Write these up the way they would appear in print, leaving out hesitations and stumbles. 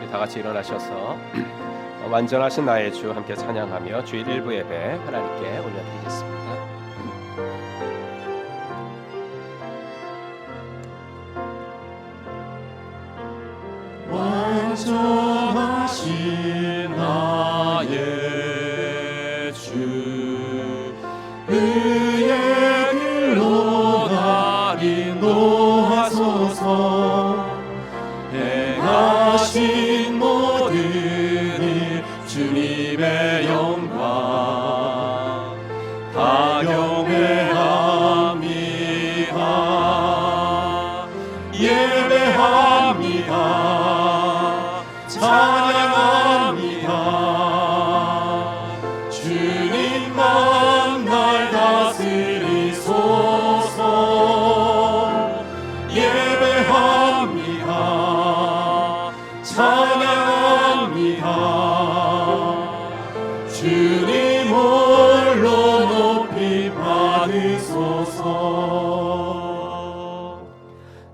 우리 다 같이 일어나셔서 완전하신 나의 주 함께 찬양하며 주일 일부 예배 하나님께 올려드리겠습니다. 완전하신 나의 주 그의 길로 날 인도하소서. 행하신 모든 일 주님의 영광 다 경배합니다. 예배합니다. 찬양합니다. 주님만 날 다스리소서. 예배합니다. 찬양합니다. 주님 홀로 높이 받으소서.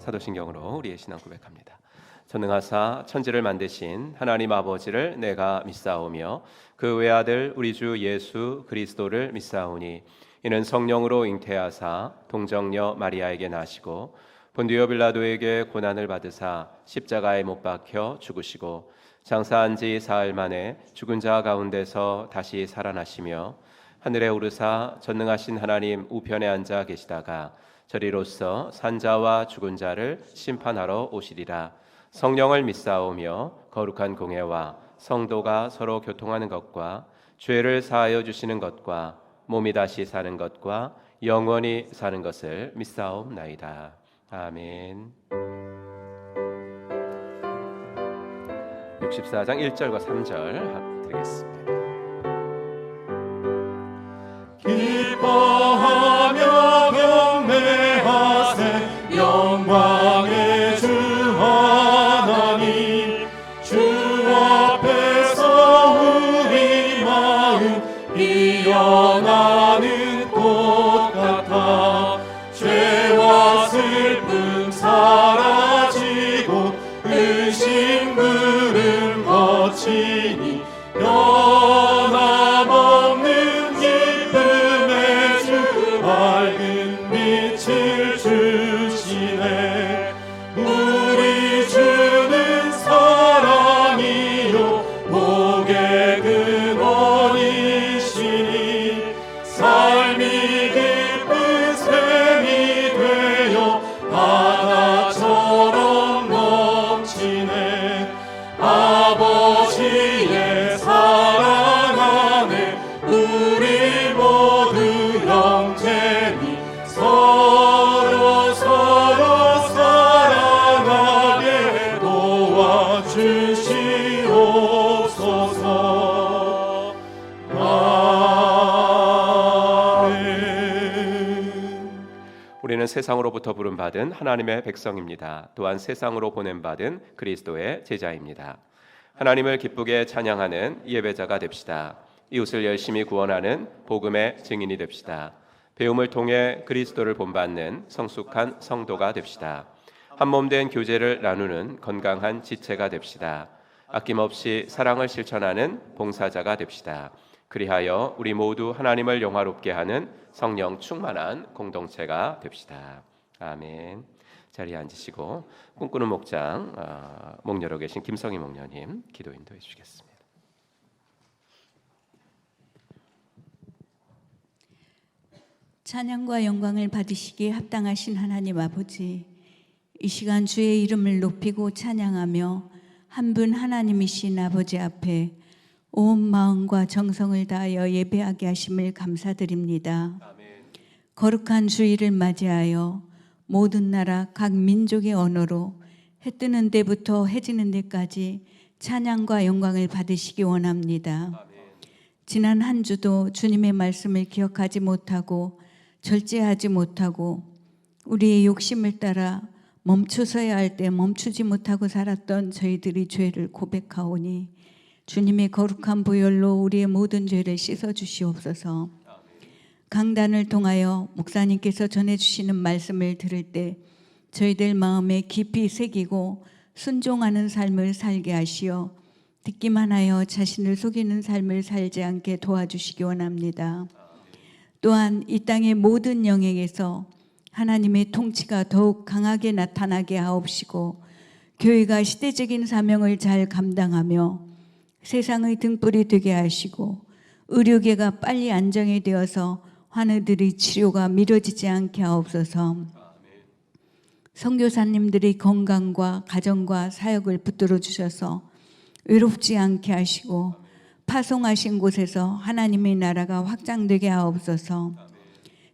사도신경으로 우리의 신앙 고백합니다. 전능하사 천지를 만드신 하나님 아버지를 내가 믿사오며 그 외아들 우리 주 예수 그리스도를 믿사오니 이는 성령으로 잉태하사 동정녀 마리아에게 나시고 본디오 빌라도에게 고난을 받으사 십자가에 못 박혀 죽으시고 장사한 지 사흘 만에 죽은 자 가운데서 다시 살아나시며 하늘에 오르사 전능하신 하나님 우편에 앉아 계시다가 저리로서 산자와 죽은 자를 심판하러 오시리라. 성령을 믿사오며 거룩한 공회와 성도가 서로 교통하는 것과 죄를 사하여 주시는 것과 몸이 다시 사는 것과 영원히 사는 것을 믿사옵나이다. 아멘. 64장 1절과 3절 드리겠습니다. 기뻐하며 경배하세 영광의 주 하나님. 주 앞에서 우리 마음 피어나는 꽃 같아 죄와 슬픔 사라지고 의심 구름 거치니 변함없는 기쁨의 주 밝은 빛을 주시네. 우리 주는 사랑이요 복의 근원이시니 삶이 기쁜 샘이 되어 바다처럼 넘치네. 아버지의 사랑 안에 우리 모두 형제니 서로 사랑하게 도와주시옵소서. 아멘. 우리는 세상으로부터 부름받은 하나님의 백성입니다. 또한 세상으로 보냄받은 그리스도의 제자입니다. 하나님을 기쁘게 찬양하는 예배자가 됩시다. 이웃을 열심히 구원하는 복음의 증인이 됩시다. 배움을 통해 그리스도를 본받는 성숙한 성도가 됩시다. 한몸된 교제를 나누는 건강한 지체가 됩시다. 아낌없이 사랑을 실천하는 봉사자가 됩시다. 그리하여 우리 모두 하나님을 영화롭게 하는 성령 충만한 공동체가 됩시다. 아멘. 자리에 앉으시고 꿈꾸는 목장 목녀로 계신 김성희 목녀님 기도 인도해 주시겠습니다. 찬양과 영광을 받으시기에 합당하신 하나님 아버지, 이 시간 주의 이름을 높이고 찬양하며 한 분 하나님이신 아버지 앞에 온 마음과 정성을 다하여 예배하게 하심을 감사드립니다. 아멘. 거룩한 주일을 맞이하여 모든 나라 각 민족의 언어로 해 뜨는 데부터 해 지는 데까지 찬양과 영광을 받으시기 원합니다. 아멘. 지난 한 주도 주님의 말씀을 기억하지 못하고 절제하지 못하고 우리의 욕심을 따라 멈추서야 할 때 멈추지 못하고 살았던 저희들이 죄를 고백하오니 주님의 거룩한 보혈로 우리의 모든 죄를 씻어주시옵소서. 강단을 통하여 목사님께서 전해주시는 말씀을 들을 때 저희들 마음에 깊이 새기고 순종하는 삶을 살게 하시어 듣기만 하여 자신을 속이는 삶을 살지 않게 도와주시기 원합니다. 또한 이 땅의 모든 영역에서 하나님의 통치가 더욱 강하게 나타나게 하옵시고 교회가 시대적인 사명을 잘 감당하며 세상의 등불이 되게 하시고 의료계가 빨리 안정이 되어서 환우들의 치료가 미뤄지지 않게 하옵소서. 선교사님들의 건강과 가정과 사역을 붙들어 주셔서 외롭지 않게 하시고 파송하신 곳에서 하나님의 나라가 확장되게 하옵소서.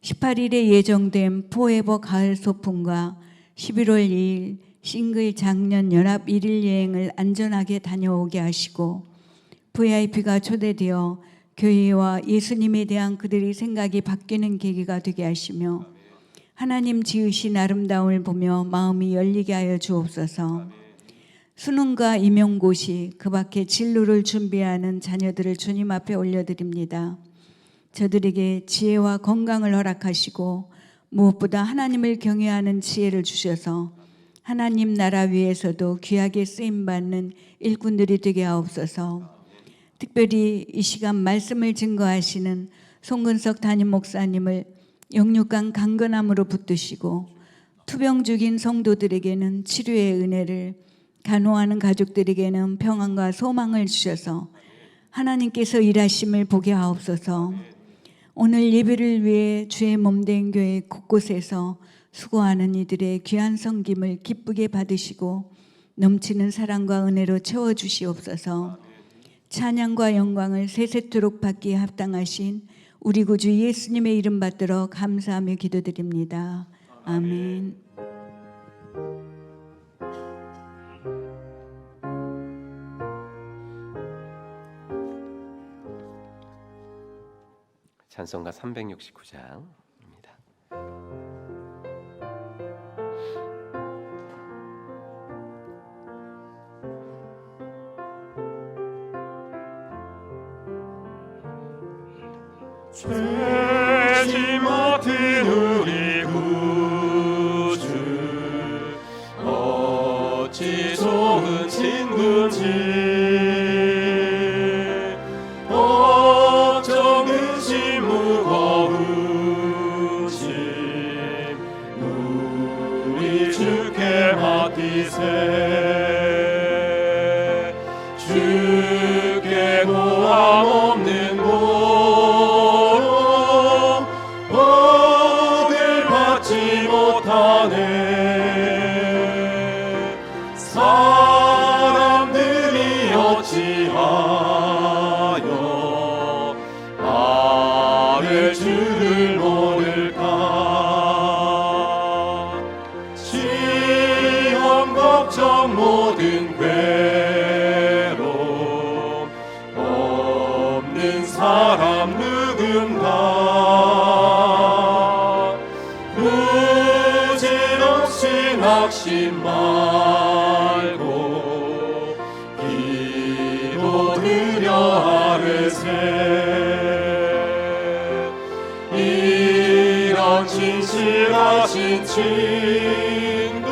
18일에 예정된 포에버 가을 소풍과 11월 2일 싱글 작년 연합 1일 여행을 안전하게 다녀오게 하시고 VIP가 초대되어 교회와 예수님에 대한 그들의 생각이 바뀌는 계기가 되게 하시며 하나님 지으신 아름다움을 보며 마음이 열리게 하여 주옵소서. 수능과 임용고시 그 밖에 진로를 준비하는 자녀들을 주님 앞에 올려드립니다. 저들에게 지혜와 건강을 허락하시고 무엇보다 하나님을 경외하는 지혜를 주셔서 하나님 나라 위에서도 귀하게 쓰임받는 일꾼들이 되게 하옵소서. 특별히 이 시간 말씀을 증거하시는 송근석 담임 목사님을 영육간 강건함으로 붙드시고 투병 중인 성도들에게는 치료의 은혜를, 간호하는 가족들에게는 평안과 소망을 주셔서 하나님께서 일하심을 보게 하옵소서. 오늘 예배를 위해 주의 몸된 교회 곳곳에서 수고하는 이들의 귀한 섬김을 기쁘게 받으시고 넘치는 사랑과 은혜로 채워주시옵소서. 찬양과 영광을 세세토록 받기에 합당하신 우리 구주 예수님의 이름 받들어 감사하며 기도드립니다. 아멘. 찬송가 369장입니다. 죄지 맡은 우리 구주 어찌 좋은 친구인지 걱정 의심 무거운 짐 우리 주께 맡기세. 주께 고함 없는 사람들이 어찌하여 나를 주를 모를까. 시험 걱정 모든 괴로움 없는 사람 누군가. 부질없이 낙심 말고 기도드려 아뢰세. 이런 진실하신 친구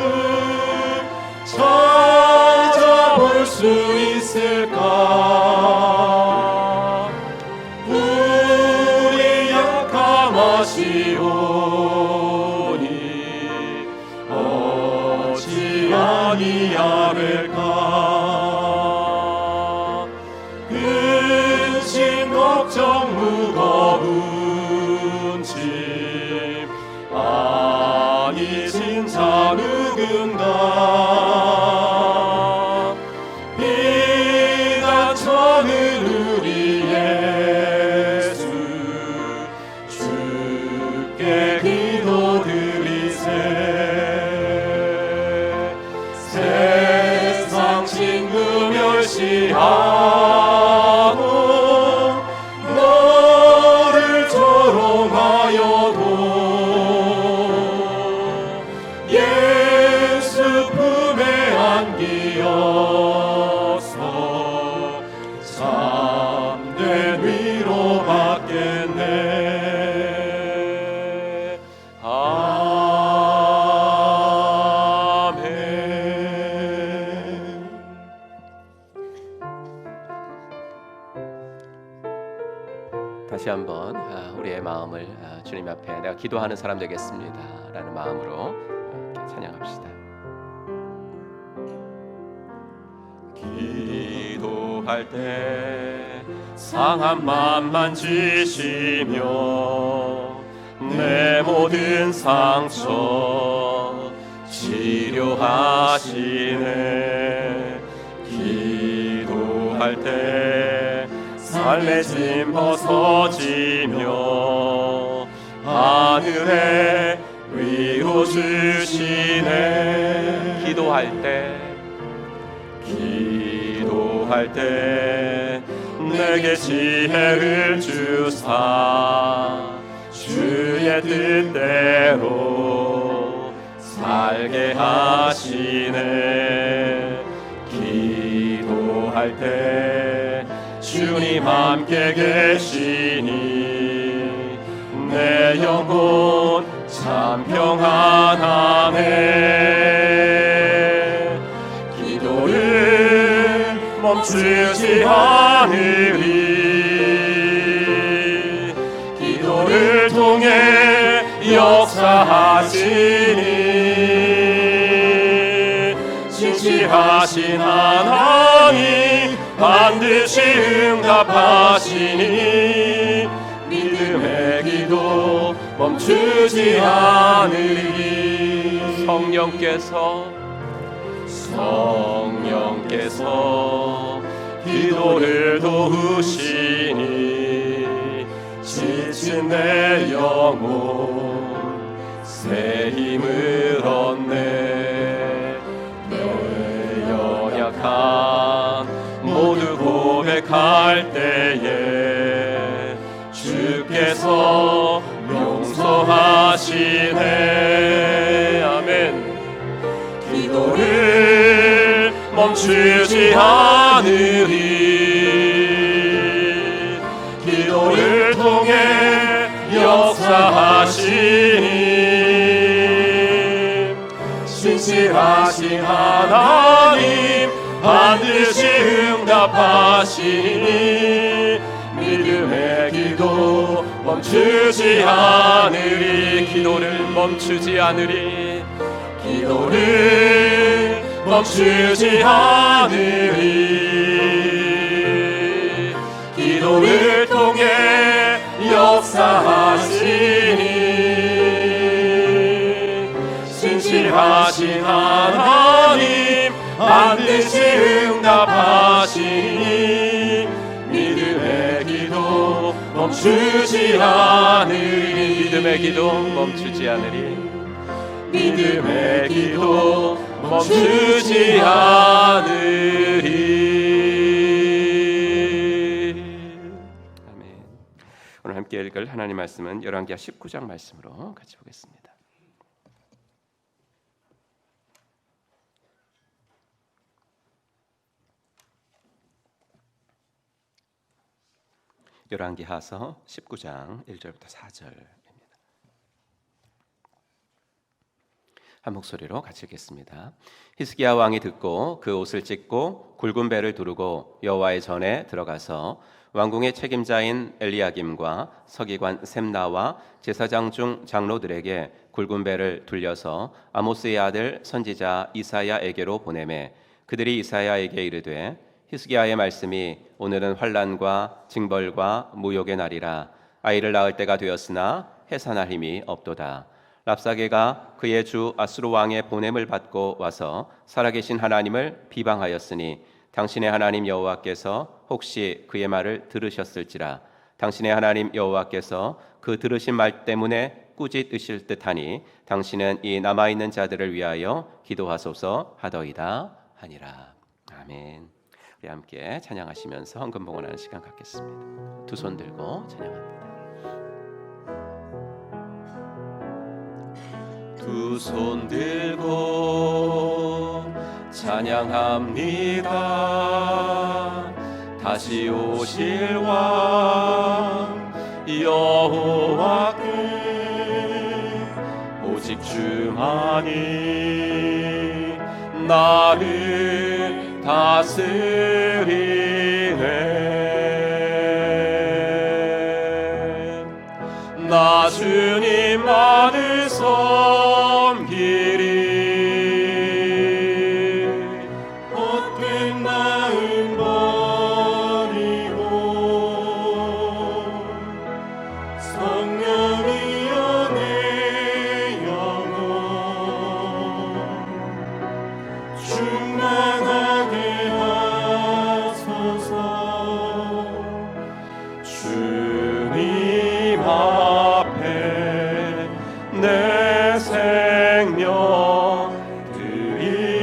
찾아볼 수 있을까. 우리 약함하시오니 어찌 아니하를까. 근심 걱정 무거운 짐 아니신 자 누군가. 비단 저는 우리 예수 주께 기도드리세. 세상 친구 멸시하고 너를 조롱하여도 예수 다시 한번 우리의 마음을 주님 앞에 내가 기도하는 사람 되겠습니다 라는 마음으로 이렇게 찬양합시다. 기도할 때 상한 맘만 지시며 내 모든 상처 치료하시네. 기도할 때 삶의 짐 벗어지며 하늘에 위로 주시네. 기도할 때 내게 지혜를 주사 주의 뜻대로 살게 하시네. 기도할 때 주님 함께 계시니 내 영혼 참 평안하네. 기도를 멈추지 않으리. 기도를 통해 역사하시니 진실하신 하나님 반드시 응답하시니 믿음의 기도 멈추지 않으리. 성령께서 기도를 도우시니 지친 내 영혼 새 힘을 얻네. 내 연약함 모두 고백할 때에 주께서 용서하시네. 아멘. 기도를 멈추지 않으리. 기도를 통해 역사하시니 신실하신 하나님 반드시 응답하시니 믿음의 기도 멈추지 않으리. 기도를 멈추지 않으리. 기도를 멈추지 않으리. 기도를 통해 역사하시니 신실하신 하나님 반드시 응답하시니 믿음의 기도 멈추지 않으리. 믿음의 기도 멈추지 않으리. 믿음의 기도 멈추지 않으리. 아멘. 오늘 함께 읽을 하나님 말씀은 열왕기하 19장 말씀으로 같이 보겠습니다. 열왕기하서 19장 1절부터 4절입니다. 한 목소리로 같이 읽겠습니다. 히스기야 왕이 듣고 그 옷을 찢고 굵은 배를 두르고 여호와의 전에 들어가서 왕궁의 책임자인 엘리야김과 서기관 셈나와 제사장 중 장로들에게 굵은 배를 둘려서 아모스의 아들 선지자 이사야에게로 보내매 그들이 이사야에게 이르되 히스기야의 말씀이 오늘은 환난과 징벌과 무욕의 날이라. 아이를 낳을 때가 되었으나 해산할 힘이 없도다. 랍사게가 그의 주 아수르 왕의 보냄을 받고 와서 살아계신 하나님을 비방하였으니 당신의 하나님 여호와께서 혹시 그의 말을 들으셨을지라. 당신의 하나님 여호와께서 그 들으신 말 때문에 꾸짖으실 듯하니 당신은 이 남아있는 자들을 위하여 기도하소서 하더이다 하니라. 아멘. 우리 함께 찬양하시면서 헌금 봉헌하는 시간 갖겠습니다. 두 손 들고 찬양합니다. 두 손 들고 찬양합니다. 다시 오실 왕 여호와께 오직 주만이 나를 다스리네. 주님만을 섬기리. 헛된 마음 버리고 성령이여 내 영혼 충만하게 하소서. 주님 앞에 내 생명 드리리라.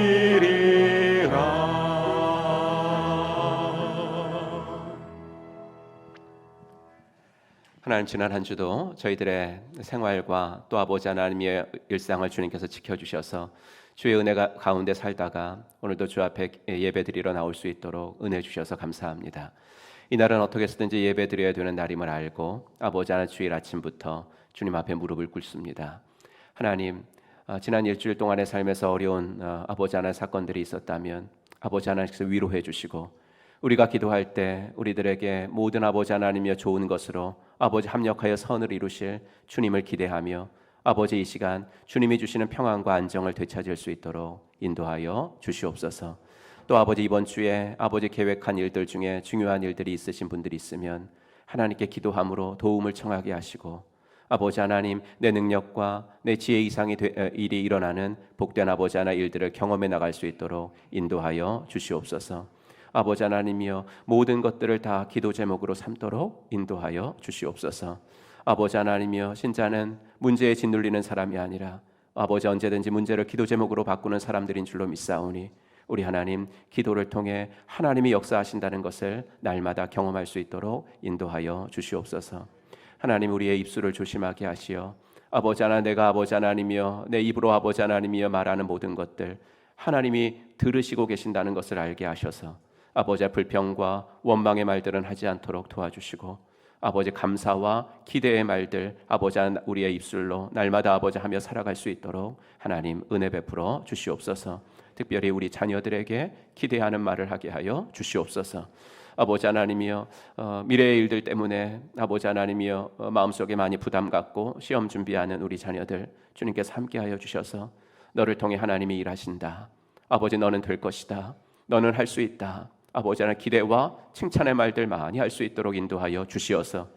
하나님, 지난 한 주도 저희들의 생활과 또 아버지 하나님의 일상을 주님께서 지켜주셔서 주의 은혜가 가운데 살다가 오늘도 주 앞에 예배드리러 나올 수 있도록 은혜 주셔서 감사합니다. 이날은 어떻게 해서든지 예배드려야 되는 날임을 알고 아버지 하나님 주일 아침부터 주님 앞에 무릎을 꿇습니다. 하나님, 지난 일주일 동안의 삶에서 어려운 아버지 하나님 사건들이 있었다면 아버지 하나님께서 위로해 주시고, 우리가 기도할 때 우리들에게 모든 아버지 하나님이여 좋은 것으로 아버지 합력하여 선을 이루실 주님을 기대하며 아버지 이 시간 주님이 주시는 평안과 안정을 되찾을 수 있도록 인도하여 주시옵소서. 또 아버지, 이번 주에 아버지 계획한 일들 중에 중요한 일들이 있으신 분들이 있으면 하나님께 기도함으로 도움을 청하게 하시고, 아버지 하나님, 내 능력과 내 지혜 이상의 일이 일어나는 복된 아버지 하나 일들을 경험해 나갈 수 있도록 인도하여 주시옵소서. 아버지 하나님이여 모든 것들을 다 기도 제목으로 삼도록 인도하여 주시옵소서. 아버지 하나님이여 신자는 문제에 짓눌리는 사람이 아니라 아버지 언제든지 문제를 기도 제목으로 바꾸는 사람들인 줄로 믿사오니 우리 하나님, 기도를 통해 하나님이 역사하신다는 것을 날마다 경험할 수 있도록 인도하여 주시옵소서. 하나님, 우리의 입술을 조심하게 하시어 아버지 하나, 내가 아버지 하나님이여 내 입으로 아버지 하나님이여 말하는 모든 것들 하나님이 들으시고 계신다는 것을 알게 하셔서 아버지의 불평과 원망의 말들은 하지 않도록 도와주시고, 아버지 감사와 기대의 말들 아버지 우리의 입술로 날마다 아버지 하며 살아갈 수 있도록 하나님 은혜 베풀어 주시옵소서. 특별히 우리 자녀들에게 기대하는 말을 하게 하여 주시옵소서. 아버지 하나님이여 미래의 일들 때문에 아버지 하나님이여 마음속에 많이 부담 갖고 시험 준비하는 우리 자녀들 주님께서 함께하여 주셔서 너를 통해 하나님이 일하신다, 아버지 너는 될 것이다, 너는 할 수 있다, 아버지 하나님 기대와 칭찬의 말들 많이 할 수 있도록 인도하여 주시어서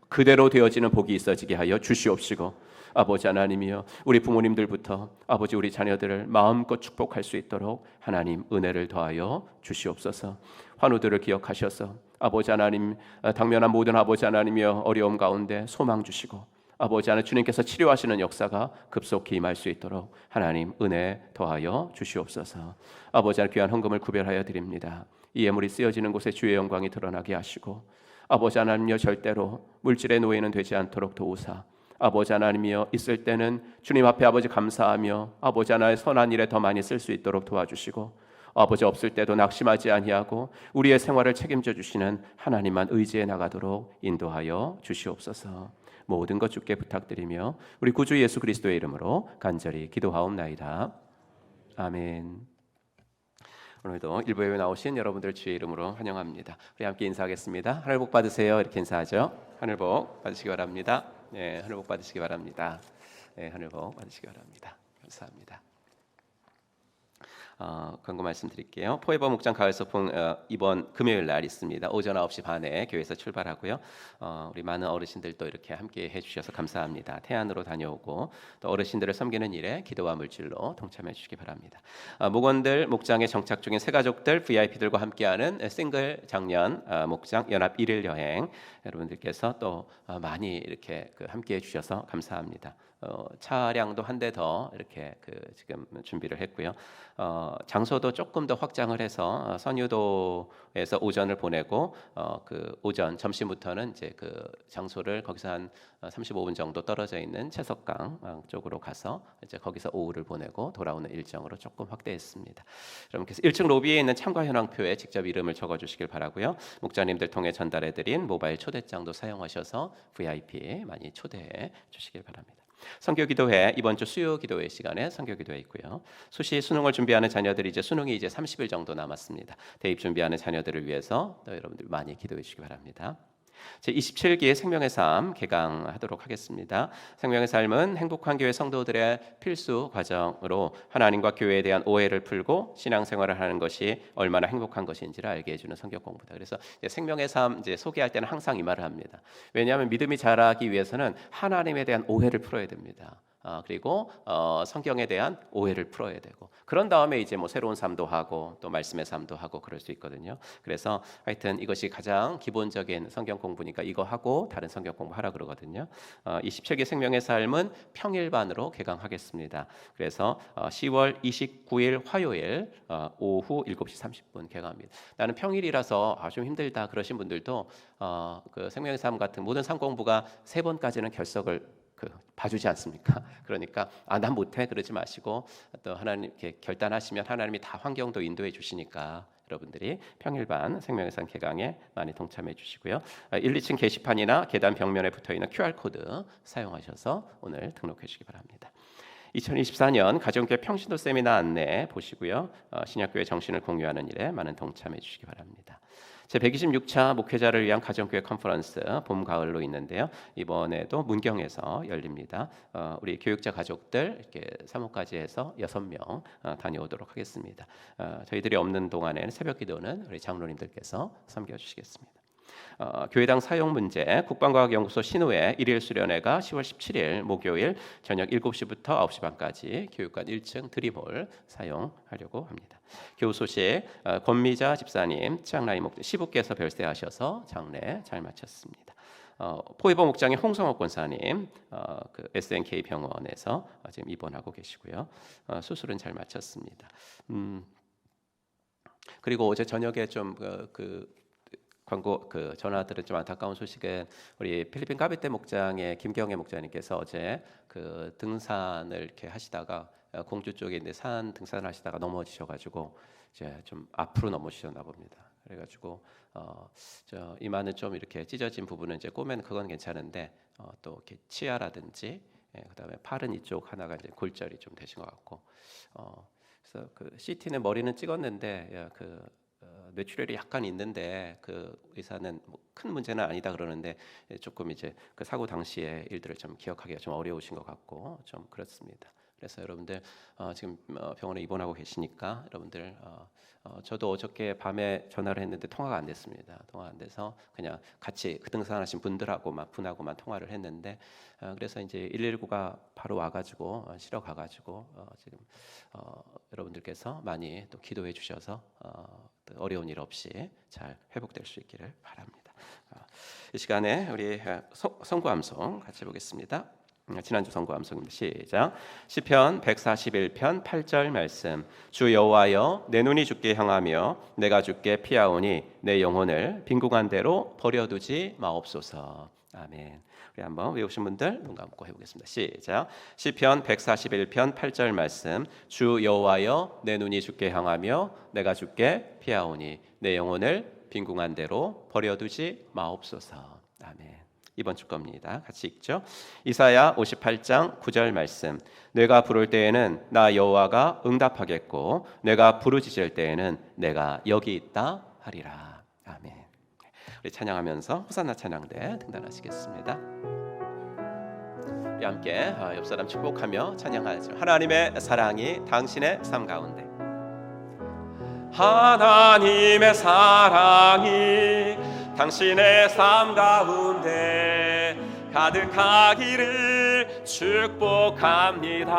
그대로 되어지는 복이 있어지게 하여 주시옵시고, 아버지 하나님이여 우리 부모님들부터 아버지 우리 자녀들을 마음껏 축복할 수 있도록 하나님 은혜를 더하여 주시옵소서. 환우들을 기억하셔서 아버지 하나님 당면한 모든 아버지 하나님이여 어려움 가운데 소망 주시고, 아버지 하나님 주님께서 치료하시는 역사가 급속히 임할 수 있도록 하나님 은혜 더하여 주시옵소서. 아버지 하나님 귀한 헌금을 구별하여 드립니다. 이 예물이 쓰여지는 곳에 주의 영광이 드러나게 하시고, 아버지 하나님이여 절대로 물질의 노예는 되지 않도록 도우사 아버지 하나님이여 있을 때는 주님 앞에 아버지 감사하며 아버지 하나의 선한 일에 더 많이 쓸 수 있도록 도와주시고, 아버지 없을 때도 낙심하지 아니하고 우리의 생활을 책임져 주시는 하나님만 의지해 나가도록 인도하여 주시옵소서. 모든 것 주께 부탁드리며 우리 구주 예수 그리스도의 이름으로 간절히 기도하옵나이다. 아멘. 오늘도 일부에 나오신 여러분들 주의 이름으로 환영합니다. 우리 함께 인사하겠습니다. 하늘 복 받으세요. 이렇게 인사하죠. 하늘 복 받으시기 바랍니다. 네, 하늘 복 받으시기 바랍니다. 네, 하늘 복 받으시기 바랍니다. 감사합니다. 광고 말씀드릴게요. 포에버 목장 가을 소풍 이번 금요일 날 있습니다. 오전 9시 반에 교회에서 출발하고요. 우리 많은 어르신들도 이렇게 함께 해주셔서 감사합니다. 태안으로 다녀오고 또 어르신들을 섬기는 일에 기도와 물질로 동참해 주시기 바랍니다. 목원들 목장에 정착 중인 새가족들 VIP들과 함께하는 싱글 장년 목장 연합 1일 여행, 여러분들께서 또 많이 이렇게 함께해 주셔서 감사합니다. 차량도 한 대 더 이렇게 지금 준비를 했고요. 장소도 조금 더 확장을 해서 선유도에서 오전을 보내고 오전 점심부터는 이제 장소를 거기서 한 35분 정도 떨어져 있는 채석강 쪽으로 가서 이제 거기서 오후를 보내고 돌아오는 일정으로 조금 확대했습니다. 여러분께서 1층 로비에 있는 참가 현황표에 직접 이름을 적어주시길 바라고요. 목자님들 통해 전달해드린 모바일 초대장도 사용하셔서 VIP 많이 초대해 주시길 바랍니다. 선교기도회 이번 주 수요 기도회 시간에 선교기도회 있고요. 수시 수능을 준비하는 자녀들이 이제 수능이 이제 30일 정도 남았습니다. 대입 준비하는 자녀들을 위해서 또 여러분들 많이 기도해 주시기 바랍니다. 제27기 생명의 삶 개강하도록 하겠습니다. 생명의 삶은 행복한 교회 성도들의 필수 과정으로 하나님과 교회에 대한 오해를 풀고 신앙생활을 하는 것이 얼마나 행복한 것인지를 알게 해주는 성경 공부다. 그래서 생명의 삶 소개할 때는 항상 이 말을 합니다. 왜냐하면 믿음이 자라기 위해서는 하나님에 대한 오해를 풀어야 됩니다. 그리고 성경에 대한 오해를 풀어야 되고, 그런 다음에 이제 뭐 새로운 삶도 하고 또 말씀의 삶도 하고 그럴 수 있거든요. 그래서 하여튼 이것이 가장 기본적인 성경 공부니까 이거 하고 다른 성경 공부 하라 그러거든요. 27기 생명의 삶은 평일반으로 개강하겠습니다. 그래서 10월 29일 화요일 오후 7시 30분 개강합니다. 나는 평일이라서 좀 힘들다 그러신 분들도 그 생명의 삶 같은 모든 삶 공부가 3번까지는 결석을 봐주지 않습니까? 그러니까 난 못해 그러지 마시고 또 하나님 이렇게 결단하시면 하나님이 다 환경도 인도해 주시니까 여러분들이 평일반 생명의 삶 개강에 많이 동참해 주시고요. 1, 2층 게시판이나 계단 벽면에 붙어있는 QR코드 사용하셔서 오늘 등록해 주시기 바랍니다. 2024년 가정교회 평신도 세미나 안내 보시고요. 신약교회 정신을 공유하는 일에 많은 동참해 주시기 바랍니다. 제126차 목회자를 위한 가정교회 컨퍼런스 봄 가을로 있는데요. 이번에도 문경에서 열립니다. 우리 교육자 가족들 이렇게 사모까지 해서 6명 다녀오도록 하겠습니다. 저희들이 없는 동안에는 새벽 기도는 우리 장로님들께서 섬겨주시겠습니다. 교회당 사용 문제 국방과학연구소 신우회 일일 수련회가 10월 17일 목요일 저녁 7시부터 9시 반까지 교육관 1층 드림홀 사용하려고 합니다. 교우 소식 권미자 집사님, 치앙라이 목장 시부께서 별세하셔서 장례 잘 마쳤습니다. 포에버 목장의 홍성옥 권사님 그 SNK 병원에서 지금 입원하고 계시고요. 수술은 잘 마쳤습니다. 그리고 어제 저녁에 좀 광고 전화들은 좀 안타까운 소식은 우리 필리핀 까비떼 목장의 김경애 목자님께서 어제 그 등산을 이렇게 하시다가 공주 쪽에 있는 산 등산을 하시다가 넘어지셔가지고 이제 좀 앞으로 넘어지셨나 봅니다. 그래가지고 저 이마는 좀 이렇게 찢어진 부분은 이제 꼬매는 그건 괜찮은데 또 이렇게 치아라든지 그다음에 팔은 이쪽 하나가 이제 골절이 좀 되신 것 같고 그래서 그 CT는 머리는 찍었는데 뇌출혈이 약간 있는데 그 의사는 뭐 큰 문제는 아니다 그러는데 조금 이제 그 사고 당시의 일들을 좀 기억하기가 좀 어려우신 것 같고 좀 그렇습니다. 그래서 여러분들 지금 병원에 입원하고 계시니까 여러분들 저도 어저께 밤에 전화를 했는데 통화가 안 됐습니다. 통화 안 돼서 그냥 같이 그 등산하신 분들하고만 분하고만 통화를 했는데 그래서 이제 119가 바로 와가지고 실어 가가지고 지금 여러분들께서 많이 또 기도해 주셔서 어려운 일 없이 잘 회복될 수 있기를 바랍니다. 이 시간에 우리 선구암송 같이 보겠습니다. 지난주 선구암송입니다. 시작. 시편 141편 8절 말씀. 주 여호와여 내 눈이 주께 향하며 내가 주께 피하오니 내 영혼을 빈궁한 대로 버려두지 마옵소서. 아멘. 우리 한번 외우신 분들 눈 감고 해보겠습니다. 시작. 시편 141편 8절 말씀. 주 여호와여 내 눈이 주께 향하며 내가 주께 피하오니 내 영혼을 빈궁한 대로 버려두지 마옵소서. 아멘. 이번 주 겁니다. 같이 읽죠. 이사야 58장 9절 말씀. 내가 부를 때에는 나 여호와가 응답하겠고 내가 부르짖을 때에는 내가 여기 있다 하리라. 아멘. 우리 찬양하면서 호산나 찬양대 등단하시겠습니다. 우리 함께 옆 사람 축복하며 찬양하죠. 하나님의 사랑이 당신의 삶 가운데. 하나님의 사랑이 당신의 삶 가운데 가득하기를 축복합니다.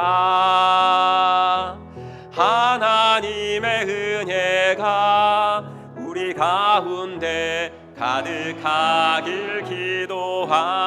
하나님의 은혜가 우리 가운데 가득하길 기도합니다.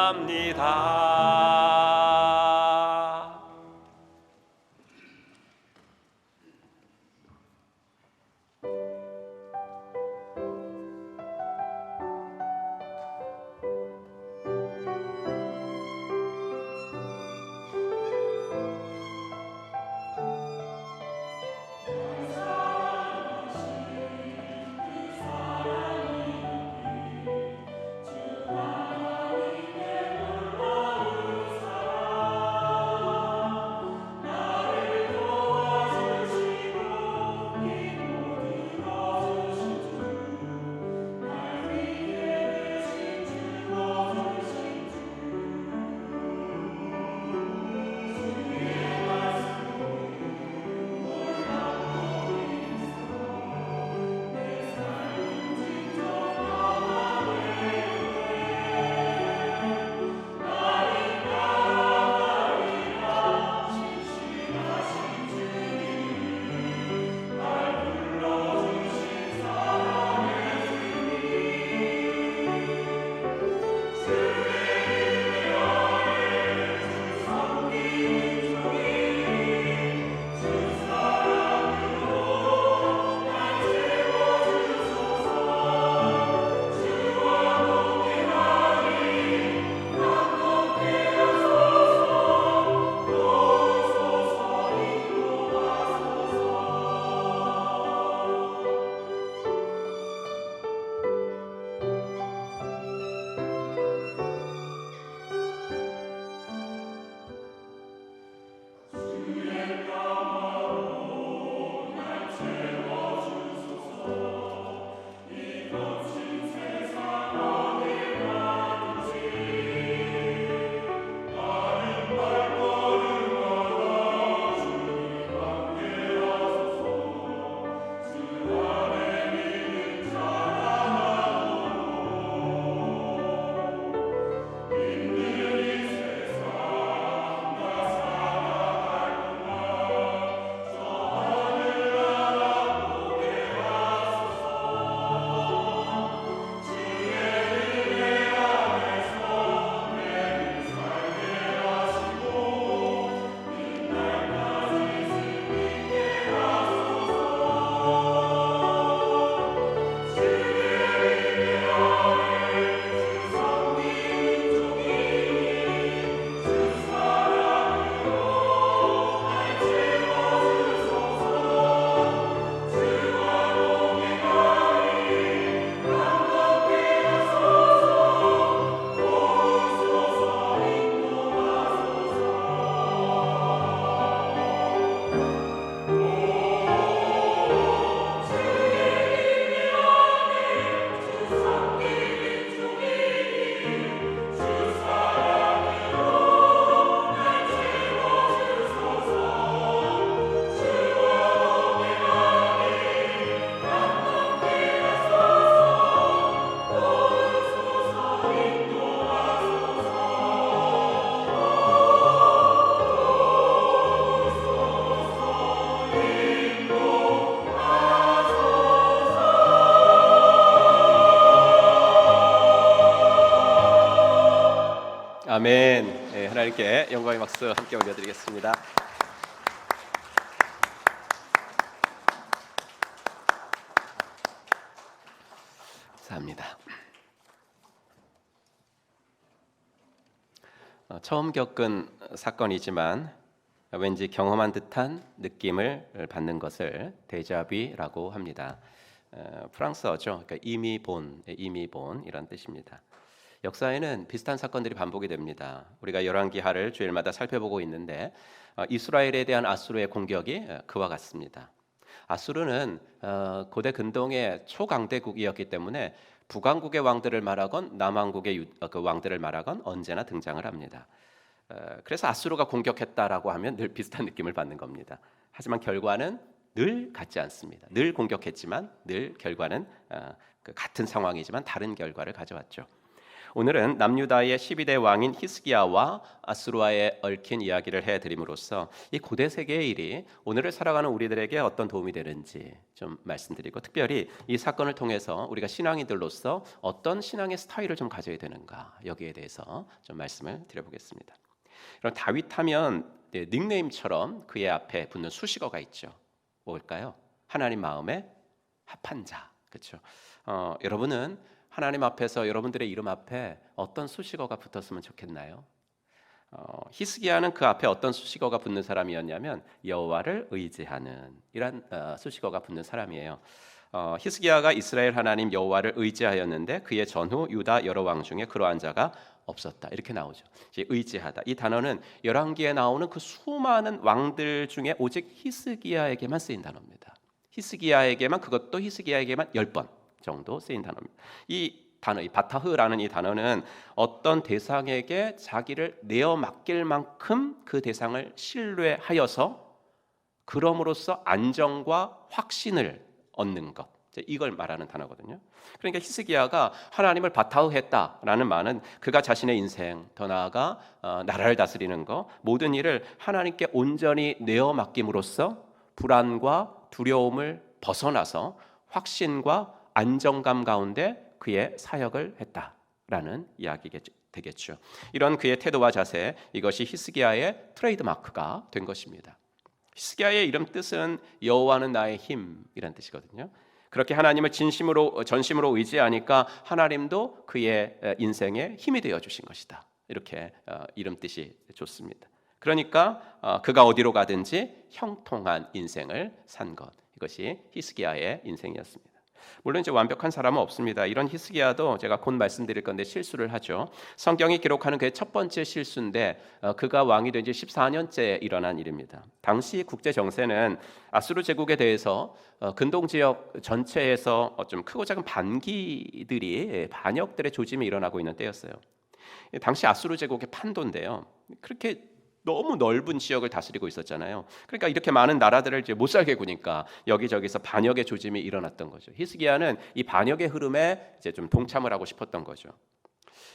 하나님께 영광의 박수 함께 올려드리겠습니다. 감사합니다. 처음 겪은 사건이지만 왠지 경험한 듯한 느낌을 받는 것을 데자뷰라고 합니다. 프랑스어죠. 그러니까 이미 본 이런 뜻입니다. 역사에는 비슷한 사건들이 반복이 됩니다. 우리가 열왕기하를 주일마다 살펴보고 있는데 이스라엘에 대한 아수르의 공격이 그와 같습니다. 아수르는 고대 근동의 초강대국이었기 때문에 북왕국의 왕들을 말하건 남왕국의 그 왕들을 말하건 언제나 등장을 합니다. 그래서 아수르가 공격했다라고 하면 늘 비슷한 느낌을 받는 겁니다. 하지만 결과는 늘 같지 않습니다. 늘 공격했지만 늘 결과는 같은 상황이지만 다른 결과를 가져왔죠. 오늘은 남유다의 12대 왕인 히스기야와 아수르와의 얽힌 이야기를 해드림으로써 이 고대 세계의 일이 오늘을 살아가는 우리들에게 어떤 도움이 되는지 좀 말씀드리고, 특별히 이 사건을 통해서 우리가 신앙인들로서 어떤 신앙의 스타일을 좀 가져야 되는가, 여기에 대해서 좀 말씀을 드려보겠습니다. 그럼 다윗하면 닉네임처럼 그의 앞에 붙는 수식어가 있죠. 뭘까요? 하나님 마음에 합한 자. 그렇죠? 여러분은 하나님 앞에서 여러분들의 이름 앞에 어떤 수식어가 붙었으면 좋겠나요? 히스기야는 그 앞에 어떤 수식어가 붙는 사람이었냐면 여호와를 의지하는, 이런 수식어가 붙는 사람이에요. 히스기야가 이스라엘 하나님 여호와를 의지하였는데 그의 전후 유다 여러 왕 중에 그러한 자가 없었다, 이렇게 나오죠. 이제 의지하다, 이 단어는 열왕기에 나오는 그 수많은 왕들 중에 오직 히스기야에게만 쓰인 단어입니다. 히스기야에게만, 그것도 히스기야에게만 10번 정도 쓰인 단어입니다. 이 단어, 이 바타흐라는 이 단어는 어떤 대상에게 자기를 내어 맡길 만큼 그 대상을 신뢰하여서 그럼으로써 안정과 확신을 얻는 것, 이걸 말하는 단어거든요. 그러니까 히스기야가 하나님을 바타흐했다라는 말은 그가 자신의 인생, 더 나아가 나라를 다스리는 것, 모든 일을 하나님께 온전히 내어 맡김으로써 불안과 두려움을 벗어나서 확신과 안정감 가운데 그의 사역을 했다라는 이야기가 되겠죠. 이런 그의 태도와 자세, 이것이 히스기야의 트레이드마크가 된 것입니다. 히스기야의 이름 뜻은 여호와는 나의 힘이란 뜻이거든요. 그렇게 하나님을 전심으로 의지하니까 하나님도 그의 인생에 힘이 되어 주신 것이다, 이렇게 이름 뜻이 좋습니다. 그러니까 그가 어디로 가든지 형통한 인생을 산 것, 이것이 히스기야의 인생이었습니다. 물론 이제 완벽한 사람은 없습니다. 이런 히스기야도 제가 곧 말씀드릴 건데 실수를 하죠. 성경이 기록하는 그의 첫 번째 실수인데 그가 왕이 된 지 14년째 일어난 일입니다. 당시 국제 정세는 아수르 제국에 대해서 근동 지역 전체에서 좀 크고 작은 반역들의 조짐이 일어나고 있는 때였어요. 당시 아수르 제국의 판도인데요, 그렇게 너무 넓은 지역을 다스리고 있었잖아요. 그러니까 이렇게 많은 나라들을 이제 못 살게 구니까 여기저기서 반역의 조짐이 일어났던 거죠. 히스기야는 이 반역의 흐름에 이제 좀 동참을 하고 싶었던 거죠.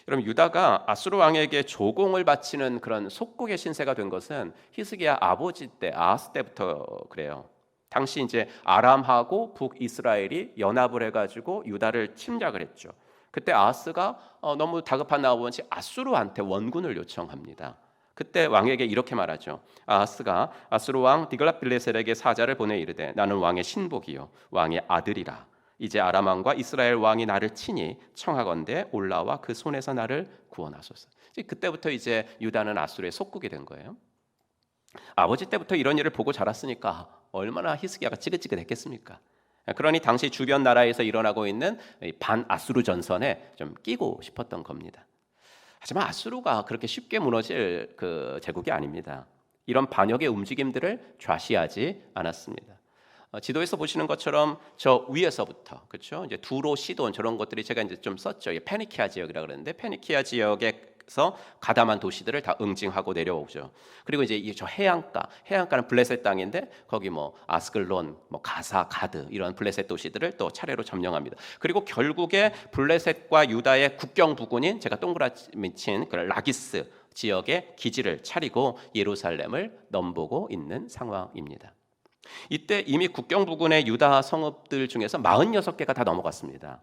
여러분, 유다가 아수르 왕에게 조공을 바치는 그런 속국의 신세가 된 것은 히스기야 아버지 때, 아하스 때부터 그래요. 당시 이제 아람하고 북이스라엘이 연합을 해가지고 유다를 침략을 했죠. 그때 아하스가 너무 다급한 나머지 아수르한테 원군을 요청합니다. 그때 왕에게 이렇게 말하죠. 아하스가 아수르 왕 디글랏빌레셀에게 사자를 보내 이르되 나는 왕의 신복이요 왕의 아들이라. 이제 아람 왕과 이스라엘 왕이 나를 치니 청하건대 올라와 그 손에서 나를 구원하소서. 그때부터 이제 유다는 아수르의 속국이 된 거예요. 아버지 때부터 이런 일을 보고 자랐으니까 얼마나 히스기야가 찌긋찌긋했겠습니까? 그러니 당시 주변 나라에서 일어나고 있는 반아수르 전선에 좀 끼고 싶었던 겁니다. 하지만 아수르가 그렇게 쉽게 무너질 그 제국이 아닙니다. 이런 반역의 움직임들을 좌시하지 않았습니다. 지도에서 보시는 것처럼 저 위에서부터, 그렇죠? 이제 두로, 시돈, 저런 것들이 제가 이제 좀 썼죠. 페니키아 지역이라 그러는데 페니키아 지역에서 가담한 도시들을 다 응징하고 내려오죠. 그리고 이제 저 해안가는 블레셋 땅인데 거기 뭐 아스글론, 뭐 가사, 가드 이런 블레셋 도시들을 또 차례로 점령합니다. 그리고 결국에 블레셋과 유다의 국경 부근인 제가 동그라미 친 그 라기스 지역에 기지를 차리고 예루살렘을 넘보고 있는 상황입니다. 이때 이미 국경 부근의 유다 성읍들 중에서 46개가 다 넘어갔습니다.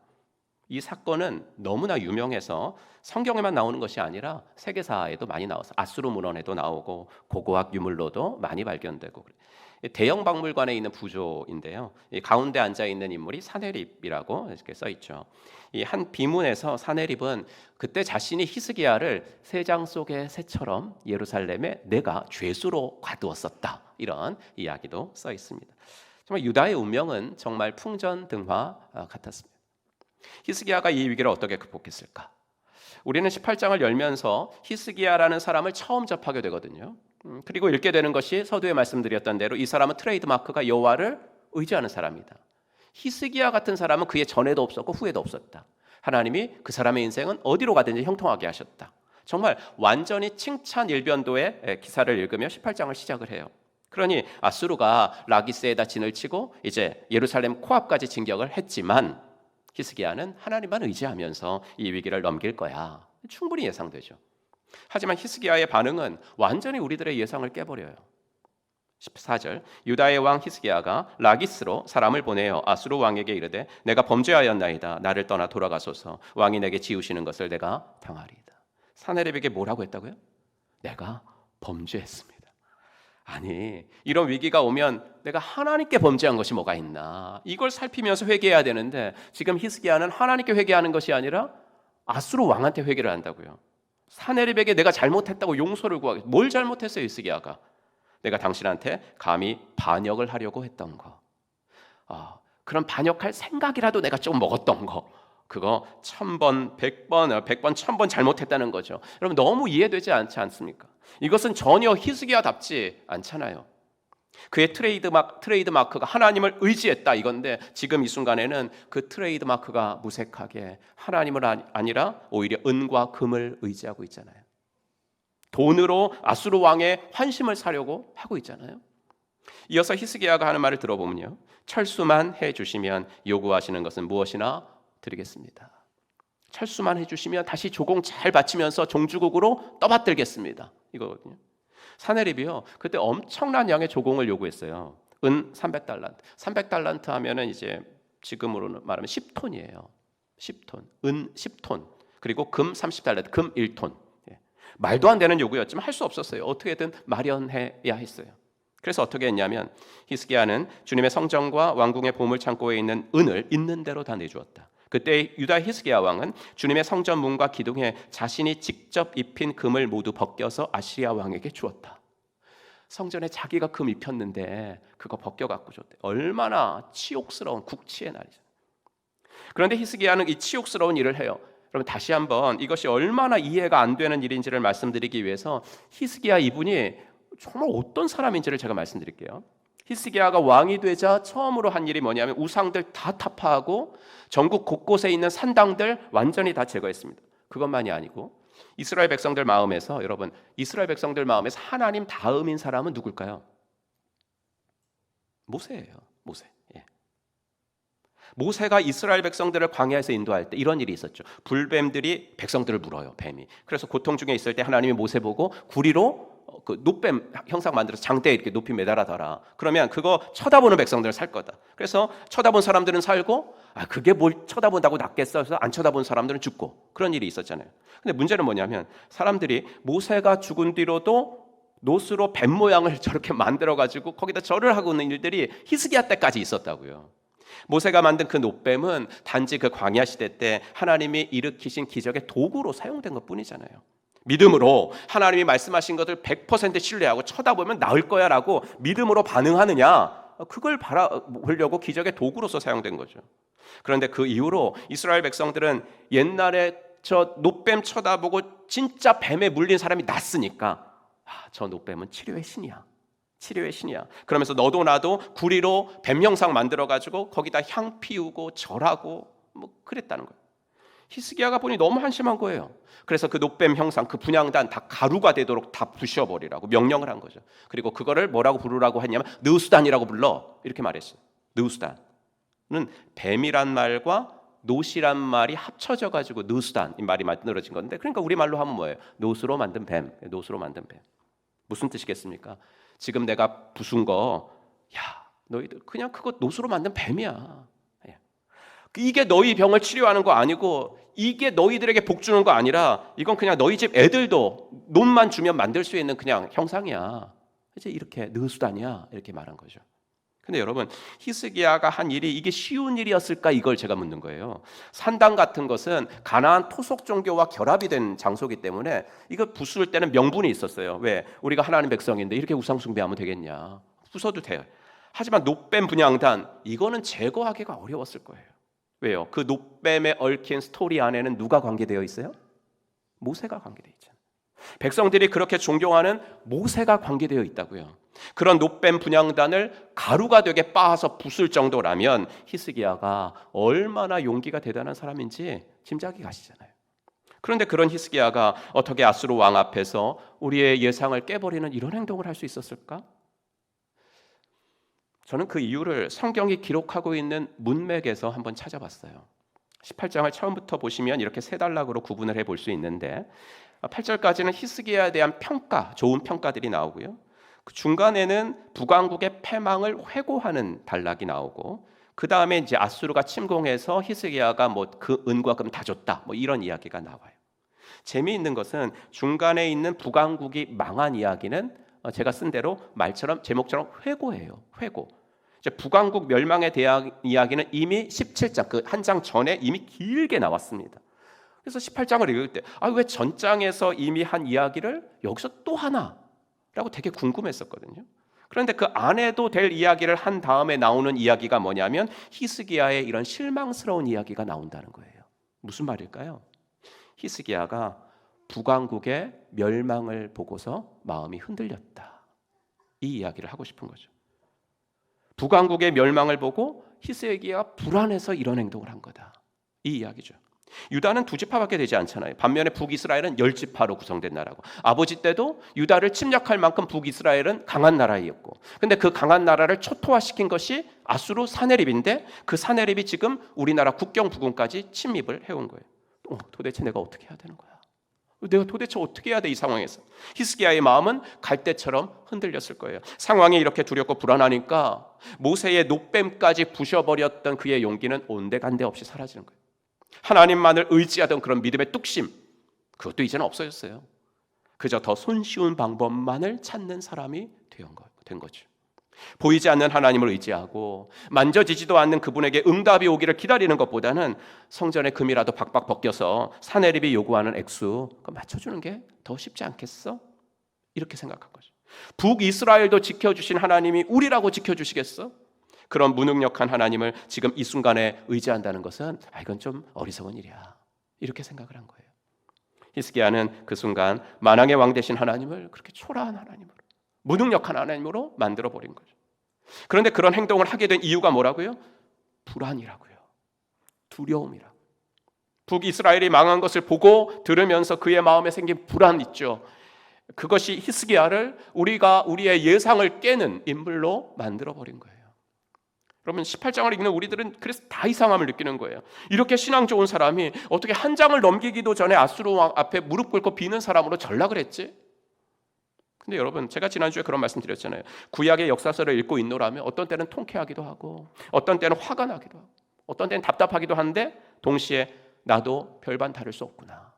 이 사건은 너무나 유명해서 성경에만 나오는 것이 아니라 세계사에도 많이 나와서 아수르 문헌에도 나오고 고고학 유물로도 많이 발견되고 대형 박물관에 있는 부조인데요. 이 가운데 앉아 있는 인물이 사네립이라고 이렇게 써 있죠. 이 한 비문에서 사네립은 그때 자신이 히스기야를 새장 속의 새처럼 예루살렘에 내가 죄수로 가두었었다, 이런 이야기도 써 있습니다. 정말 유다의 운명은 정말 풍전등화 같았습니다. 히스기야가 이 위기를 어떻게 극복했을까? 우리는 18장을 열면서 히스기야라는 사람을 처음 접하게 되거든요. 그리고 읽게 되는 것이 서두에 말씀드렸던 대로 이 사람은 트레이드마크가 여호와를 의지하는 사람이다. 히스기야 같은 사람은 그의 전에도 없었고 후에도 없었다. 하나님이 그 사람의 인생은 어디로 가든지 형통하게 하셨다. 정말 완전히 칭찬 일변도의 기사를 읽으며 18장을 시작을 해요. 그러니 아수르가 라기스에다 진을 치고 이제 예루살렘 코앞까지 진격을 했지만 히스기야는 하나님만 의지하면서 이 위기를 넘길 거야. 충분히 예상되죠. 하지만 히스기야의 반응은 완전히 우리들의 예상을 깨버려요. 14절, 유다의 왕 히스기야가 라기스로 사람을 보내어 아수르 왕에게 이르되 내가 범죄하였나이다. 나를 떠나 돌아가소서. 왕이 내게 지우시는 것을 내가 당하리이다. 사네립에게 뭐라고 했다고요? 내가 범죄했습니다. 아니, 이런 위기가 오면 내가 하나님께 범죄한 것이 뭐가 있나, 이걸 살피면서 회개해야 되는데 지금 히스기야는 하나님께 회개하는 것이 아니라 아수르 왕한테 회개를 한다고요. 사네립에게 내가 잘못했다고 용서를 구하겠다. 뭘 잘못했어요 히스기야가? 내가 당신한테 감히 반역을 하려고 했던 거, 그런 반역할 생각이라도 내가 좀 먹었던 거, 그거 1000번, 100번, 1000번 잘못했다는 거죠. 여러분 너무 이해되지 않지 않습니까? 이것은 전혀 히스기야답지 않잖아요. 그의 트레이드마크가 하나님을 의지했다 이건데 지금 이 순간에는 그 트레이드마크가 무색하게 하나님을 아니라 오히려 은과 금을 의지하고 있잖아요. 돈으로 아수르 왕의 환심을 사려고 하고 있잖아요. 이어서 히스기야가 하는 말을 들어보면요, 철수만 해주시면 요구하시는 것은 무엇이나 드리겠습니다. 철수만 해주시면 다시 조공 잘 바치면서 종주국으로 떠받들겠습니다, 이거거든요. 사네립이요, 그때 엄청난 양의 조공을 요구했어요. 은 300달란트. 300달란트 하면은 이제 지금으로는 말하면 10톤이에요. 10톤. 은 10톤. 그리고 금 30달란트. 금 1톤. 말도 안 되는 요구였지만 할 수 없었어요. 어떻게든 마련해야 했어요. 그래서 어떻게 했냐면 히스기야는 주님의 성전과 왕궁의 보물 창고에 있는 은을 있는 대로 다 내주었다. 그때 유다 히스기야 왕은 주님의 성전 문과 기둥에 자신이 직접 입힌 금을 모두 벗겨서 아시리아 왕에게 주었다. 성전에 자기가 금 입혔는데 그거 벗겨갖고 줬대. 얼마나 치욕스러운 국치의 날이죠. 그런데 히스기야는 이 치욕스러운 일을 해요. 여러분 다시 한번 이것이 얼마나 이해가 안 되는 일인지를 말씀드리기 위해서 히스기야 이분이 정말 어떤 사람인지를 제가 말씀드릴게요. 히스기야가 왕이 되자 처음으로 한 일이 뭐냐면 우상들 다 타파하고 전국 곳곳에 있는 산당들 완전히 다 제거했습니다. 그것만이 아니고 이스라엘 백성들 마음에서, 여러분 이스라엘 백성들 마음에서 하나님 다음인 사람은 누굴까요? 모세예요. 모세. 모세가 이스라엘 백성들을 광야에서 인도할 때 이런 일이 있었죠. 불뱀들이 백성들을 물어요, 뱀이. 그래서 고통 중에 있을 때 하나님이 모세 보고 구리로 그 노뱀 형상 만들어서 장대에 이렇게 높이 매달아둬라. 그러면 그거 쳐다보는 백성들은 살 거다. 그래서 쳐다본 사람들은 살고, 그게 뭘 쳐다본다고 낫겠어 해서 안 쳐다본 사람들은 죽고, 그런 일이 있었잖아요. 근데 문제는 뭐냐면 사람들이 모세가 죽은 뒤로도 노스로 뱀 모양을 저렇게 만들어가지고 거기다 절을 하고 있는 일들이 히스기야 때까지 있었다고요. 모세가 만든 그 노뱀은 단지 그 광야 시대 때 하나님이 일으키신 기적의 도구로 사용된 것뿐이잖아요. 믿음으로 하나님이 말씀하신 것을 100% 신뢰하고 쳐다보면 나을 거야 라고 믿음으로 반응하느냐, 그걸 바라보려고 기적의 도구로서 사용된 거죠. 그런데 그 이후로 이스라엘 백성들은 옛날에 저 노뱀 쳐다보고 진짜 뱀에 물린 사람이 났으니까 저 노뱀은 치료의 신이야. 치료의 신이야. 그러면서 너도 나도 구리로 뱀 형상 만들어가지고 거기다 향 피우고 절하고 뭐 그랬다는 거예요. 히스기야가 보니 너무 한심한 거예요. 그래서 그 노뱀 형상, 그 분향단 다 가루가 되도록 다 부셔버리라고 명령을 한 거죠. 그리고 그거를 뭐라고 부르라고 했냐면 느우스단이라고 불러, 이렇게 말했어요. 느우스단은 뱀이란 말과 노시란 말이 합쳐져 가지고 느우스단, 이 말이 만들어진 건데, 그러니까 우리말로 하면 뭐예요? 노스로 만든 뱀, 노스로 만든 뱀. 무슨 뜻이겠습니까? 지금 내가 부순 거, 야 너희들 그냥 그거 노스로 만든 뱀이야. 이게 너희 병을 치료하는 거 아니고 이게 너희들에게 복 주는 거 아니라 이건 그냥 너희 집 애들도 돈만 주면 만들 수 있는 그냥 형상이야. 이제 이렇게 느수단이야. 이렇게 말한 거죠. 근데 여러분, 히스기야가 한 일이 이게 쉬운 일이었을까, 이걸 제가 묻는 거예요. 산당 같은 것은 가나안 토속 종교와 결합이 된 장소이기 때문에 이거 부술 때는 명분이 있었어요. 왜? 우리가 하나님 백성인데 이렇게 우상 숭배하면 되겠냐. 부숴도 돼요. 하지만 노뱀 분향단, 이거는 제거하기가 어려웠을 거예요. 왜요? 그 노뱀에 얽힌 스토리 안에는 누가 관계되어 있어요? 모세가 관계되어 있잖아요. 백성들이 그렇게 존경하는 모세가 관계되어 있다고요. 그런 노뱀 분향단을 가루가 되게 빻아서 부술 정도라면 히스기야가 얼마나 용기가 대단한 사람인지 짐작이 가시잖아요. 그런데 그런 히스기야가 어떻게 아수르 왕 앞에서 우리의 예상을 깨버리는 이런 행동을 할 수 있었을까? 저는 그 이유를 성경이 기록하고 있는 문맥에서 한번 찾아봤어요. 18장을 처음부터 보시면 이렇게 세 단락으로 구분을 해볼 수 있는데 8절까지는 히스기야에 대한 평가, 좋은 평가들이 나오고요. 그 중간에는 북왕국의 패망을 회고하는 단락이 나오고, 그 다음에 이제 아수르가 침공해서 히스기야가 뭐 그 은과 금 다 줬다, 뭐 이런 이야기가 나와요. 재미있는 것은 중간에 있는 북왕국이 망한 이야기는 제가 쓴 대로 말처럼 제목처럼 회고예요. 회고. 이제 북왕국 멸망에 대한 이야기는 이미 17장 그 한 장 전에 이미 길게 나왔습니다. 그래서 18장을 읽을 때 왜 전장에서 이미 한 이야기를 여기서 또 하나? 라고 되게 궁금했었거든요. 그런데 그 안 해도 될 이야기를 한 다음에 나오는 이야기가 뭐냐면 히스기야의 이런 실망스러운 이야기가 나온다는 거예요. 무슨 말일까요? 히스기야가 북왕국의 멸망을 보고서 마음이 흔들렸다. 이 이야기를 하고 싶은 거죠. 북왕국의 멸망을 보고 히스기야가 불안해서 이런 행동을 한 거다. 이 이야기죠. 유다는 2지파밖에 되지 않잖아요. 반면에 북이스라엘은 10지파로 구성된 나라고, 아버지 때도 유다를 침략할 만큼 북이스라엘은 강한 나라였고, 근데 그 강한 나라를 초토화시킨 것이 아수르 사네립인데 그 사네립이 지금 우리나라 국경 부근까지 침입을 해온 거예요. 도대체 내가 어떻게 해야 되는 거야? 내가 도대체 어떻게 해야 돼? 이 상황에서 히스기야의 마음은 갈대처럼 흔들렸을 거예요. 상황이 이렇게 두렵고 불안하니까 모세의 노뱀까지 부셔버렸던 그의 용기는 온데간데 없이 사라지는 거예요. 하나님만을 의지하던 그런 믿음의 뚝심, 그것도 이제는 없어졌어요. 그저 더 손쉬운 방법만을 찾는 사람이 된 거죠. 보이지 않는 하나님을 의지하고 만져지지도 않는 그분에게 응답이 오기를 기다리는 것보다는 성전의 금이라도 박박 벗겨서 사네립이 요구하는 액수 그거 맞춰주는 게 더 쉽지 않겠어? 이렇게 생각한 거죠. 북이스라엘도 지켜주신 하나님이 우리라고 지켜주시겠어? 그런 무능력한 하나님을 지금 이 순간에 의지한다는 것은 이건 좀 어리석은 일이야, 이렇게 생각을 한 거예요. 히스기야는 그 순간 만왕의 왕 되신 하나님을 그렇게 초라한 하나님으로, 무능력한 하나님으로 만들어버린 거죠. 그런데 그런 행동을 하게 된 이유가 뭐라고요? 불안이라고요. 두려움이라고요. 북이스라엘이 망한 것을 보고 들으면서 그의 마음에 생긴 불안 있죠. 그것이 히스기야를 우리의 예상을 깨는 인물로 만들어버린 거예요. 여러분, 18장을 읽는 우리들은 그래서 다 이상함을 느끼는 거예요. 이렇게 신앙 좋은 사람이 어떻게 한 장을 넘기기도 전에 아수르 왕 앞에 무릎 꿇고 비는 사람으로 전락을 했지? 근데 여러분, 제가 지난주에 그런 말씀 드렸잖아요. 구약의 역사서를 읽고 있노라면 어떤 때는 통쾌하기도 하고 어떤 때는 화가 나기도 하고 어떤 때는 답답하기도 한데 동시에 나도 별반 다를 수 없구나,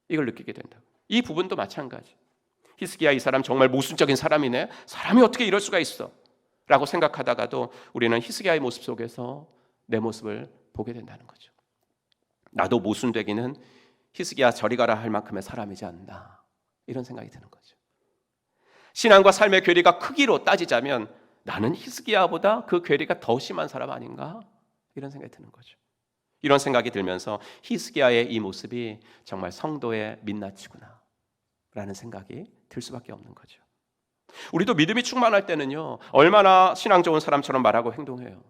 이걸 느끼게 된다고. 이 부분도 마찬가지. 히스기야, 이 사람 정말 모순적인 사람이네, 사람이 어떻게 이럴 수가 있어 라고 생각하다가도 우리는 히스기야의 모습 속에서 내 모습을 보게 된다는 거죠. 나도 모순되기는 히스기야 저리 가라 할 만큼의 사람이지 않나, 이런 생각이 드는 거죠. 신앙과 삶의 괴리가 크기로 따지자면 나는 히스기야보다 그 괴리가 더 심한 사람 아닌가, 이런 생각이 드는 거죠. 이런 생각이 들면서 히스기야의 이 모습이 정말 성도의 민낯이구나 라는 생각이 들 수밖에 없는 거죠. 우리도 믿음이 충만할 때는요, 얼마나 신앙 좋은 사람처럼 말하고 행동해요.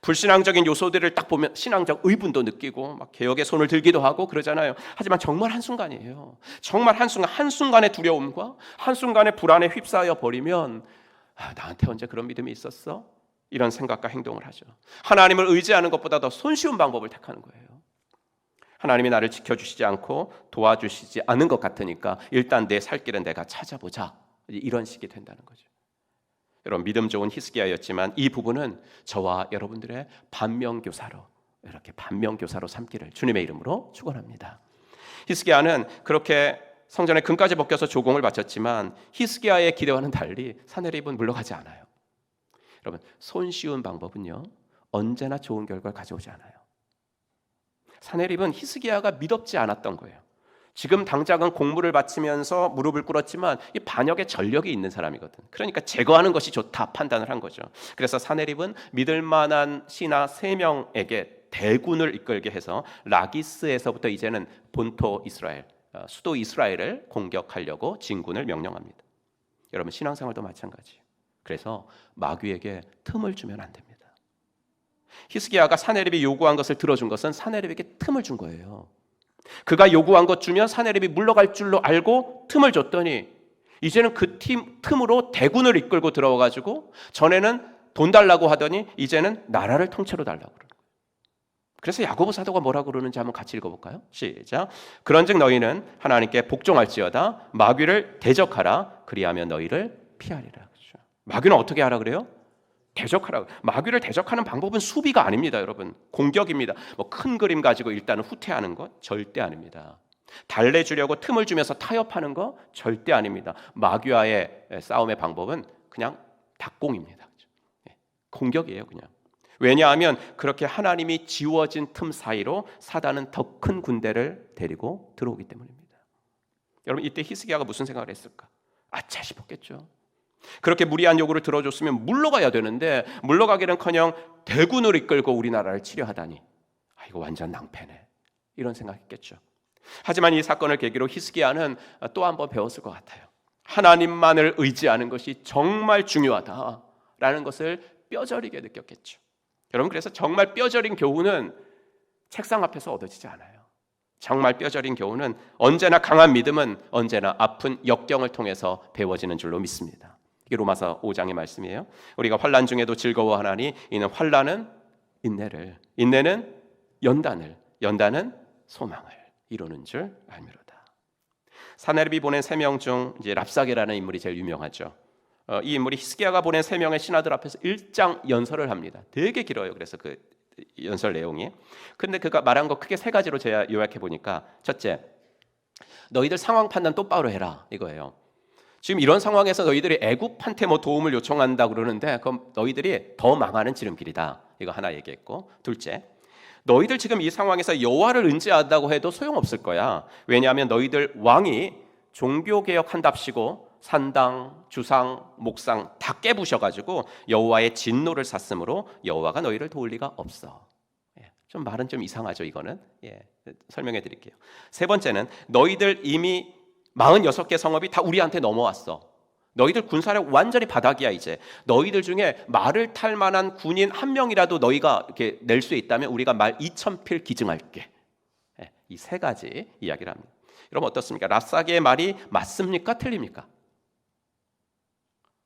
불신앙적인 요소들을 딱 보면 신앙적 의분도 느끼고 막 개혁의 손을 들기도 하고 그러잖아요. 하지만 정말 한순간이에요. 정말 한순간의 두려움과 한순간의 불안에 휩싸여 버리면 나한테 언제 그런 믿음이 있었어? 이런 생각과 행동을 하죠. 하나님을 의지하는 것보다 더 손쉬운 방법을 택하는 거예요. 하나님이 나를 지켜주시지 않고 도와주시지 않은 것 같으니까 일단 내 살 길은 내가 찾아보자, 이런 식이 된다는 거죠. 여러분, 믿음 좋은 히스기야였지만 이 부분은 저와 여러분들의 반면교사로 이렇게 반면교사로 삼기를 주님의 이름으로 축원합니다. 히스기야는 그렇게 성전에 금까지 벗겨서 조공을 바쳤지만 히스기야의 기대와는 달리 사내립은 물러가지 않아요. 여러분, 손쉬운 방법은요 언제나 좋은 결과를 가져오지 않아요. 사내립은 히스기야가 믿었지 않았던 거예요. 지금 당장은 공물을 바치면서 무릎을 꿇었지만 이 반역의 전력이 있는 사람이거든. 그러니까 제거하는 것이 좋다 판단을 한 거죠. 그래서 사내립은 믿을 만한 신하 3명에게 대군을 이끌게 해서 라기스에서부터 이제는 본토 이스라엘, 수도 이스라엘을 공격하려고 진군을 명령합니다. 여러분, 신앙생활도 마찬가지예요. 그래서 마귀에게 틈을 주면 안 됩니다. 히스기야가 사내립이 요구한 것을 들어준 것은 사내립에게 틈을 준 거예요. 그가 요구한 것 주면 사내립이 물러갈 줄로 알고 틈을 줬더니 이제는 그 틈으로 대군을 이끌고 들어와가지고 전에는 돈 달라고 하더니 이제는 나라를 통째로 달라고 그러는 거예요. 그래서 야고보 사도가 뭐라고 그러는지 한번 같이 읽어볼까요? 시작. 그런즉 너희는 하나님께 복종할지어다 마귀를 대적하라 그리하면 너희를 피하리라. 그렇죠? 마귀는 어떻게 하라 그래요? 대적하라고. 마귀를 대적하는 방법은 수비가 아닙니다, 여러분. 공격입니다. 뭐 큰 그림 가지고 일단은 후퇴하는 것 절대 아닙니다. 달래주려고 틈을 주면서 타협하는 거 절대 아닙니다. 마귀와의 싸움의 방법은 그냥 đặc攻입니다. 공격이에요, 그냥. 왜냐하면 그렇게 하나님이 지워진 틈 사이로 사단은 더 큰 군대를 데리고 들어오기 때문입니다. 여러분, 이때 히스기야가 무슨 생각을 했을까? 아차 싶었겠죠. 그렇게 무리한 요구를 들어줬으면 물러가야 되는데 물러가기는커녕 대군을 이끌고 우리나라를 치려하다니 이거 완전 낭패네, 이런 생각했겠죠. 하지만 이 사건을 계기로 히스기야는 또 한 번 배웠을 것 같아요. 하나님만을 의지하는 것이 정말 중요하다라는 것을 뼈저리게 느꼈겠죠. 여러분, 그래서 정말 뼈저린 교훈은 책상 앞에서 얻어지지 않아요. 정말 뼈저린 교훈은 언제나 강한 믿음은 언제나 아픈 역경을 통해서 배워지는 줄로 믿습니다. 이게 로마서 5장의 말씀이에요. 우리가 환난 중에도 즐거워하나니 이는 환난은 인내를, 인내는 연단을, 연단은 소망을 이루는 줄 알미로다. 사내립이 보낸 3명 중 이제 랍사게라는 인물이 제일 유명하죠. 이 인물이 히스기야가 보낸 3명의 신하들 앞에서 1장 연설을 합니다. 되게 길어요. 그래서 그 연설 내용이. 근데 그가 말한 거 크게 3가지로 제가 요약해 보니까, 첫째, 너희들 상황 판단 똑바로 해라, 이거예요. 지금 이런 상황에서 너희들이 애굽한테 뭐 도움을 요청한다 그러는데 그럼 너희들이 더 망하는 지름길이다, 이거 하나 얘기했고, 둘째, 너희들 지금 이 상황에서 여호와를 의지한다고 해도 소용없을 거야. 왜냐하면 너희들 왕이 종교개혁한답시고 산당, 주상, 목상 다 깨부셔가지고 여호와의 진노를 샀으므로 여호와가 너희를 도울 리가 없어. 좀 말은 좀 이상하죠, 이거는. 설명해 드릴게요. 세 번째는 너희들 이미 46개 성읍이 다 우리한테 넘어왔어. 너희들 군사력 완전히 바닥이야. 이제 너희들 중에 말을 탈 만한 군인 1명이라도 너희가 이렇게 낼 수 있다면 우리가 말 2000필 기증할게. 이 3가지 이야기를 합니다. 여러분, 어떻습니까? 랍사게의 말이 맞습니까? 틀립니까?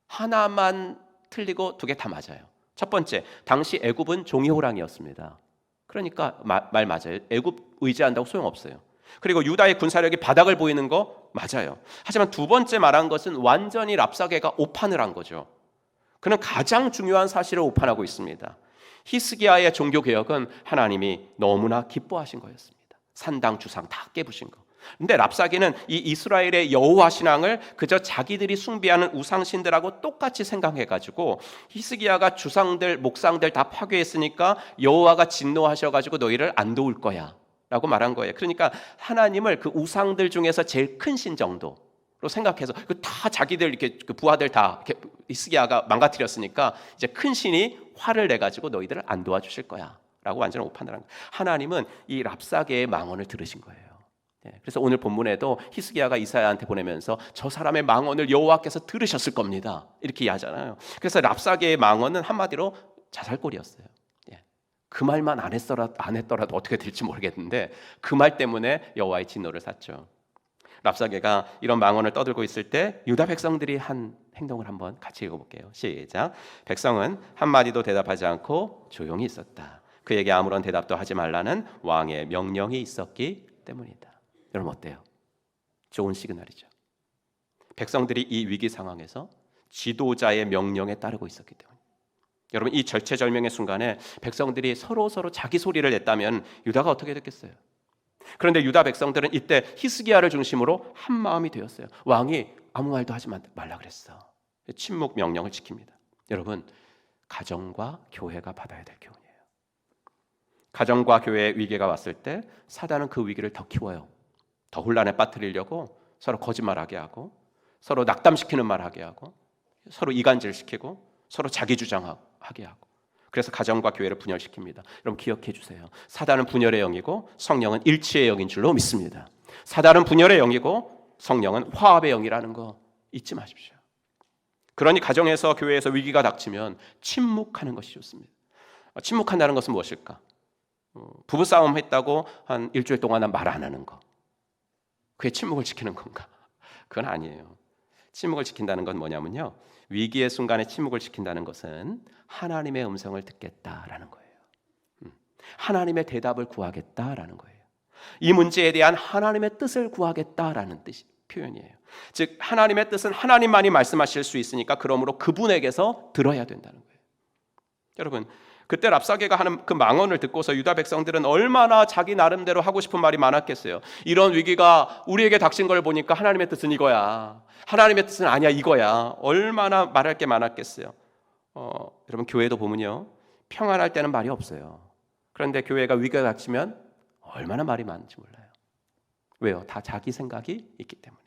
하나만 틀리고 2개 다 맞아요. 첫 번째, 당시 애굽은 종이 호랑이였습니다. 그러니까 말 맞아요. 애굽 의지한다고 소용없어요. 그리고 유다의 군사력이 바닥을 보이는 거 맞아요. 하지만 2번째 말한 것은 완전히 랍사게가 오판을 한 거죠. 그는 가장 중요한 사실을 오판하고 있습니다. 히스기야의 종교개혁은 하나님이 너무나 기뻐하신 거였습니다. 산당, 주상 다 깨부신 거. 근데 랍사게는 이 이스라엘의 여호와 신앙을 그저 자기들이 숭배하는 우상신들하고 똑같이 생각해가지고 히스기야가 주상들, 목상들 다 파괴했으니까 여호와가 진노하셔가지고 너희를 안 도울 거야 라고 말한 거예요. 그러니까 하나님을 그 우상들 중에서 제일 큰 신 정도로 생각해서 다 자기들 이렇게 그 부하들 다 이렇게 히스기야가 망가뜨렸으니까 이제 큰 신이 화를 내 가지고 너희들을 안 도와주실 거야라고 완전 오판을 한 거예요. 하나님은 이 랍사게의 망언을 들으신 거예요. 그래서 오늘 본문에도 히스기야가 이사야한테 보내면서 저 사람의 망언을 여호와께서 들으셨을 겁니다, 이렇게 이야기하잖아요. 그래서 랍사게의 망언은 한마디로 자살골이었어요. 그 말만 안 했더라도 어떻게 될지 모르겠는데 그 말 때문에 여호와의 진노를 샀죠. 랍사게가 이런 망언을 떠들고 있을 때 유다 백성들이 한 행동을 한번 같이 읽어볼게요. 시작. 백성은 한마디도 대답하지 않고 조용히 있었다. 그에게 아무런 대답도 하지 말라는 왕의 명령이 있었기 때문이다. 여러분, 어때요? 좋은 시그널이죠. 백성들이 이 위기 상황에서 지도자의 명령에 따르고 있었기 때문에 여러분, 이 절체절명의 순간에 백성들이 서로 자기 소리를 냈다면 유다가 어떻게 됐겠어요? 그런데 유다 백성들은 이때 히스기야를 중심으로 한 마음이 되었어요. 왕이 아무 말도 하지 말라 그랬어. 침묵 명령을 지킵니다. 여러분, 가정과 교회가 받아야 될 교훈이에요. 가정과 교회의 위기가 왔을 때 사단은 그 위기를 더 키워요. 더 혼란에 빠뜨리려고 서로 거짓말하게 하고, 서로 낙담시키는 말하게 하고, 서로 이간질시키고, 서로 자기 주장하게 하고, 그래서 가정과 교회를 분열시킵니다. 여러분, 기억해 주세요. 사단은 분열의 영이고 성령은 일치의 영인 줄로 믿습니다. 사단은 분열의 영이고 성령은 화합의 영이라는 거 잊지 마십시오. 그러니 가정에서 교회에서 위기가 닥치면 침묵하는 것이 좋습니다. 침묵한다는 것은 무엇일까? 부부싸움 했다고 한 일주일 동안은 말 안 하는 거, 그게 침묵을 지키는 건가? 그건 아니에요. 침묵을 지킨다는 건 뭐냐면요, 위기의 순간에 침묵을 지킨다는 것은 하나님의 음성을 듣겠다라는 거예요. 하나님의 대답을 구하겠다라는 거예요. 이 문제에 대한 하나님의 뜻을 구하겠다라는 표현이에요. 즉 하나님의 뜻은 하나님만이 말씀하실 수 있으니까 그러므로 그분에게서 들어야 된다는 거예요. 여러분, 그때 랍사게가 하는 그 망언을 듣고서 유다 백성들은 얼마나 자기 나름대로 하고 싶은 말이 많았겠어요. 이런 위기가 우리에게 닥친 걸 보니까 하나님의 뜻은 이거야, 하나님의 뜻은 아니야 이거야, 얼마나 말할 게 많았겠어요. 여러분, 교회도 보면요, 평안할 때는 말이 없어요. 그런데 교회가 위기가 닥치면 얼마나 말이 많은지 몰라요. 왜요? 다 자기 생각이 있기 때문에.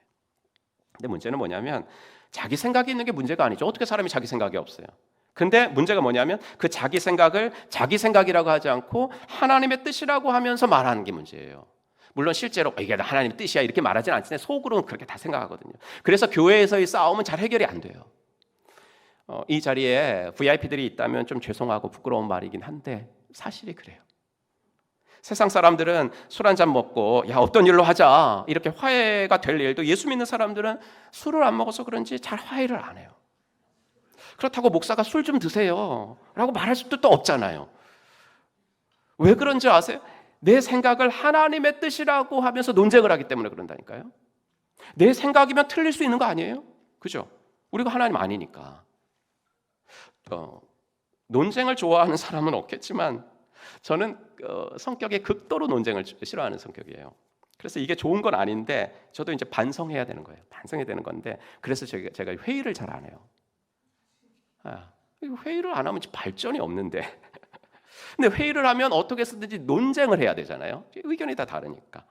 근데 문제는 뭐냐면 자기 생각이 있는 게 문제가 아니죠. 어떻게 사람이 자기 생각이 없어요? 근데 문제가 뭐냐면 그 자기 생각을 자기 생각이라고 하지 않고 하나님의 뜻이라고 하면서 말하는 게 문제예요. 물론 실제로 이게 하나님의 뜻이야 이렇게 말하지는 않지만 속으로는 그렇게 다 생각하거든요. 그래서 교회에서의 싸움은 잘 해결이 안 돼요. 이 자리에 VIP들이 있다면 좀 죄송하고 부끄러운 말이긴 한데 사실이 그래요. 세상 사람들은 술 한잔 먹고 야 어떤 일로 하자 이렇게 화해가 될 일도 예수 믿는 사람들은 술을 안 먹어서 그런지 잘 화해를 안 해요. 그렇다고 목사가 술 좀 드세요 라고 말할 수도 또 없잖아요. 왜 그런지 아세요? 내 생각을 하나님의 뜻이라고 하면서 논쟁을 하기 때문에 그런다니까요. 내 생각이면 틀릴 수 있는 거 아니에요? 그죠? 우리가 하나님 아니니까. 논쟁을 좋아하는 사람은 없겠지만 저는 성격에 극도로 논쟁을 싫어하는 성격이에요. 그래서 이게 좋은 건 아닌데 저도 이제 반성해야 되는 거예요. 반성해야 되는 건데 그래서 제가 회의를 잘 안 해요. 회의를 안 하면 발전이 없는데 근데 회의를 하면 어떻게 쓰든지 논쟁을 해야 되잖아요. 의견이 다 다르니까.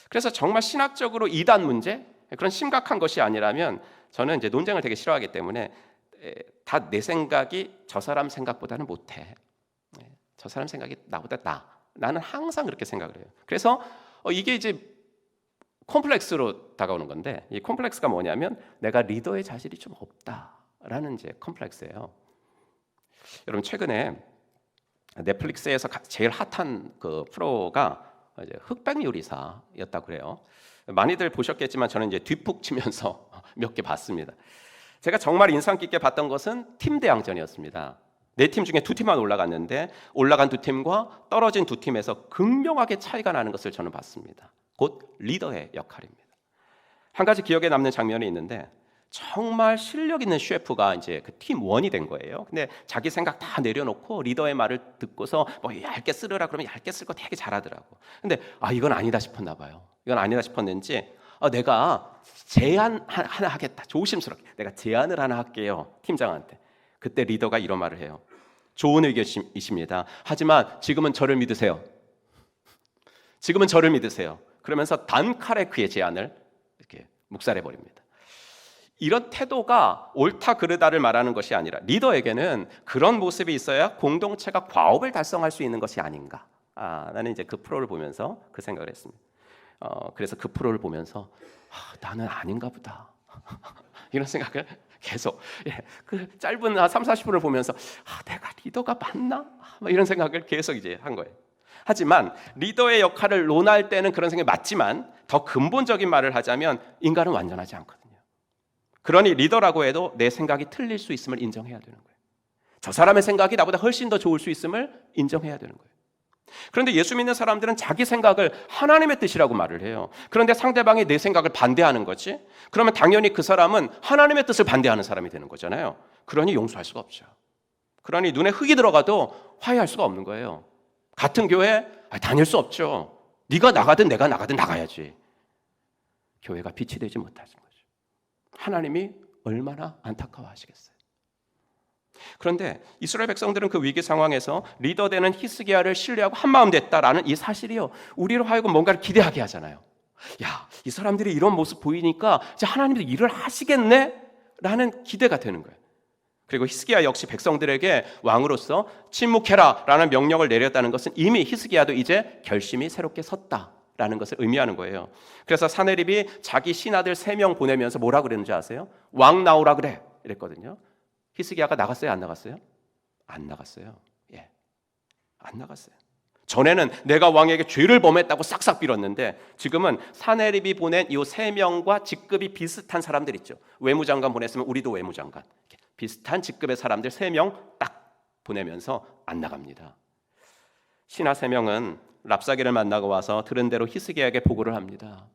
그래서 정말 신학적으로 이단 문제 그런 심각한 것이 아니라면 저는 이제 논쟁을 되게 싫어하기 때문에 다 내 생각이 저 사람 생각보다는 못해. 저 사람 생각이 나보다 나는 항상 그렇게 생각을 해요. 그래서 이게 이제 콤플렉스로 다가오는 건데 이 콤플렉스가 뭐냐면 내가 리더의 자질이 좀 없다라는 이제 콤플렉스예요. 여러분, 최근에 넷플릭스에서 제일 핫한 그 프로가 이제 흑백 요리사였다고 그래요. 많이들 보셨겠지만 저는 이제 뒷북 치면서 몇 개 봤습니다. 제가 정말 인상 깊게 봤던 것은 팀 대항전이었습니다. 4팀 중에 2팀만 올라갔는데 올라간 2팀과 떨어진 2팀에서 극명하게 차이가 나는 것을 저는 봤습니다. 곧 리더의 역할입니다. 한 가지 기억에 남는 장면이 있는데 정말 실력 있는 셰프가 이제 그 팀 원이 된 거예요. 근데 자기 생각 다 내려놓고 리더의 말을 듣고서 뭐 얇게 쓸으라 그러면 얇게 쓸 거 되게 잘하더라고. 근데 이건 아니다 싶었나 봐요. 이건 아니다 싶었는지 내가 제안 하나 하겠다. 조심스럽게 내가 제안을 하나 할게요. 팀장한테. 그때 리더가 이런 말을 해요. 좋은 의견이십니다. 하지만 지금은 저를 믿으세요. 지금은 저를 믿으세요. 그러면서 단칼에 그의 제안을 이렇게 묵살해버립니다. 이런 태도가 옳다 그르다를 말하는 것이 아니라 리더에게는 그런 모습이 있어야 공동체가 과업을 달성할 수 있는 것이 아닌가. 나는 이제 그 프로를 보면서 그 생각을 했습니다. 그래서 그 프로를 보면서 나는 아닌가 보다. 이런 생각을 계속 그 짧은 30-40분을 보면서 내가 리더가 맞나? 이런 생각을 계속 이제 한 거예요. 하지만 리더의 역할을 논할 때는 그런 생각이 맞지만 더 근본적인 말을 하자면 인간은 완전하지 않거든요. 그러니 리더라고 해도 내 생각이 틀릴 수 있음을 인정해야 되는 거예요. 저 사람의 생각이 나보다 훨씬 더 좋을 수 있음을 인정해야 되는 거예요. 그런데 예수 믿는 사람들은 자기 생각을 하나님의 뜻이라고 말을 해요. 그런데 상대방이 내 생각을 반대하는 거지? 그러면 당연히 그 사람은 하나님의 뜻을 반대하는 사람이 되는 거잖아요. 그러니 용서할 수가 없죠. 그러니 눈에 흙이 들어가도 화해할 수가 없는 거예요. 같은 교회 다닐 수 없죠. 네가 나가든 내가 나가든 나가야지. 교회가 빛이 되지 못하신 거죠. 하나님이 얼마나 안타까워하시겠어요. 그런데 이스라엘 백성들은 그 위기 상황에서 리더 되는 히스기야를 신뢰하고 한마음 됐다라는 이 사실이요, 우리로 하여금 뭔가를 기대하게 하잖아요. 야, 이 사람들이 이런 모습 보이니까 이제 하나님도 일을 하시겠네? 라는 기대가 되는 거예요. 그리고 히스기야 역시 백성들에게 왕으로서 침묵해라 라는 명령을 내렸다는 것은 이미 히스기야도 이제 결심이 새롭게 섰다라는 것을 의미하는 거예요. 그래서 사네립이 자기 신하들 3명 보내면서 뭐라 그랬는지 아세요? 왕 나오라 그래 이랬거든요. 히스기야가 나갔어요? 안 나갔어요? 안 나갔어요. 예, 안 나갔어요. 전에는 내가 왕에게 죄를 범했다고 싹싹 빌었는데 지금은 사네립이 보낸 이 3명과 직급이 비슷한 사람들 있죠. 외무장관 보냈으면 우리도 외무장관, 비슷한 직급의 사람들 3명 딱 보내면서 안 나갑니다. 신하 3명은 랍사게를 만나고 와서 들은 대로 히스기야에게 보고를 합니다.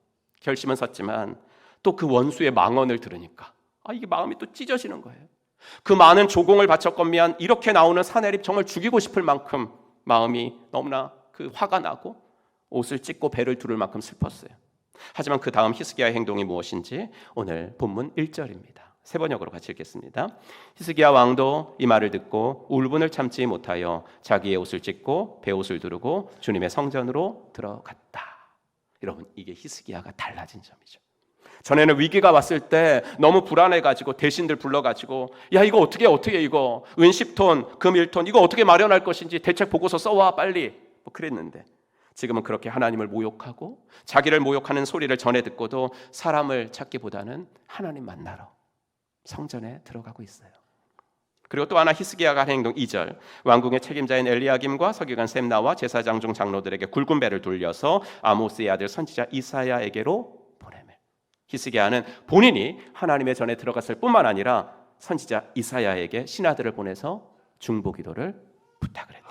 결심은 섰지만 또 그 원수의 망언을 들으니까 이게 마음이 또 찢어지는 거예요. 그 많은 조공을 바쳤건미한 이렇게 나오는 사네립 정말 죽이고 싶을 만큼 마음이 너무나 그 화가 나고 옷을 찢고 배를 두를 만큼 슬펐어요. 하지만 그 다음 히스기야의 행동이 무엇인지 오늘 본문 1절입니다. 세 번역으로 같이 읽겠습니다. 히스기야 왕도 이 말을 듣고 울분을 참지 못하여 자기의 옷을 찢고 배옷을 두르고 주님의 성전으로 들어갔다. 여러분, 이게 히스기야가 달라진 점이죠. 전에는 위기가 왔을 때 너무 불안해가지고 대신들 불러가지고 야, 이거 어떻게 이거 은 10톤 금 1톤 이거 어떻게 마련할 것인지 대책 보고서 써와 빨리, 그랬는데 지금은 그렇게 하나님을 모욕하고 자기를 모욕하는 소리를 전해 듣고도 사람을 찾기보다는 하나님 만나러 성전에 들어가고 있어요. 그리고 또 하나 히스기야가 한 행동 2절, 왕궁의 책임자인 엘리야김과 서기관 셈나와 제사장 중 장로들에게 굵은 배를 돌려서 아모스의 아들 선지자 이사야에게로 보내매. 히스기야는 본인이 하나님의 전에 들어갔을 뿐만 아니라 선지자 이사야에게 신하들을 보내서 중보기도를 부탁을 했다.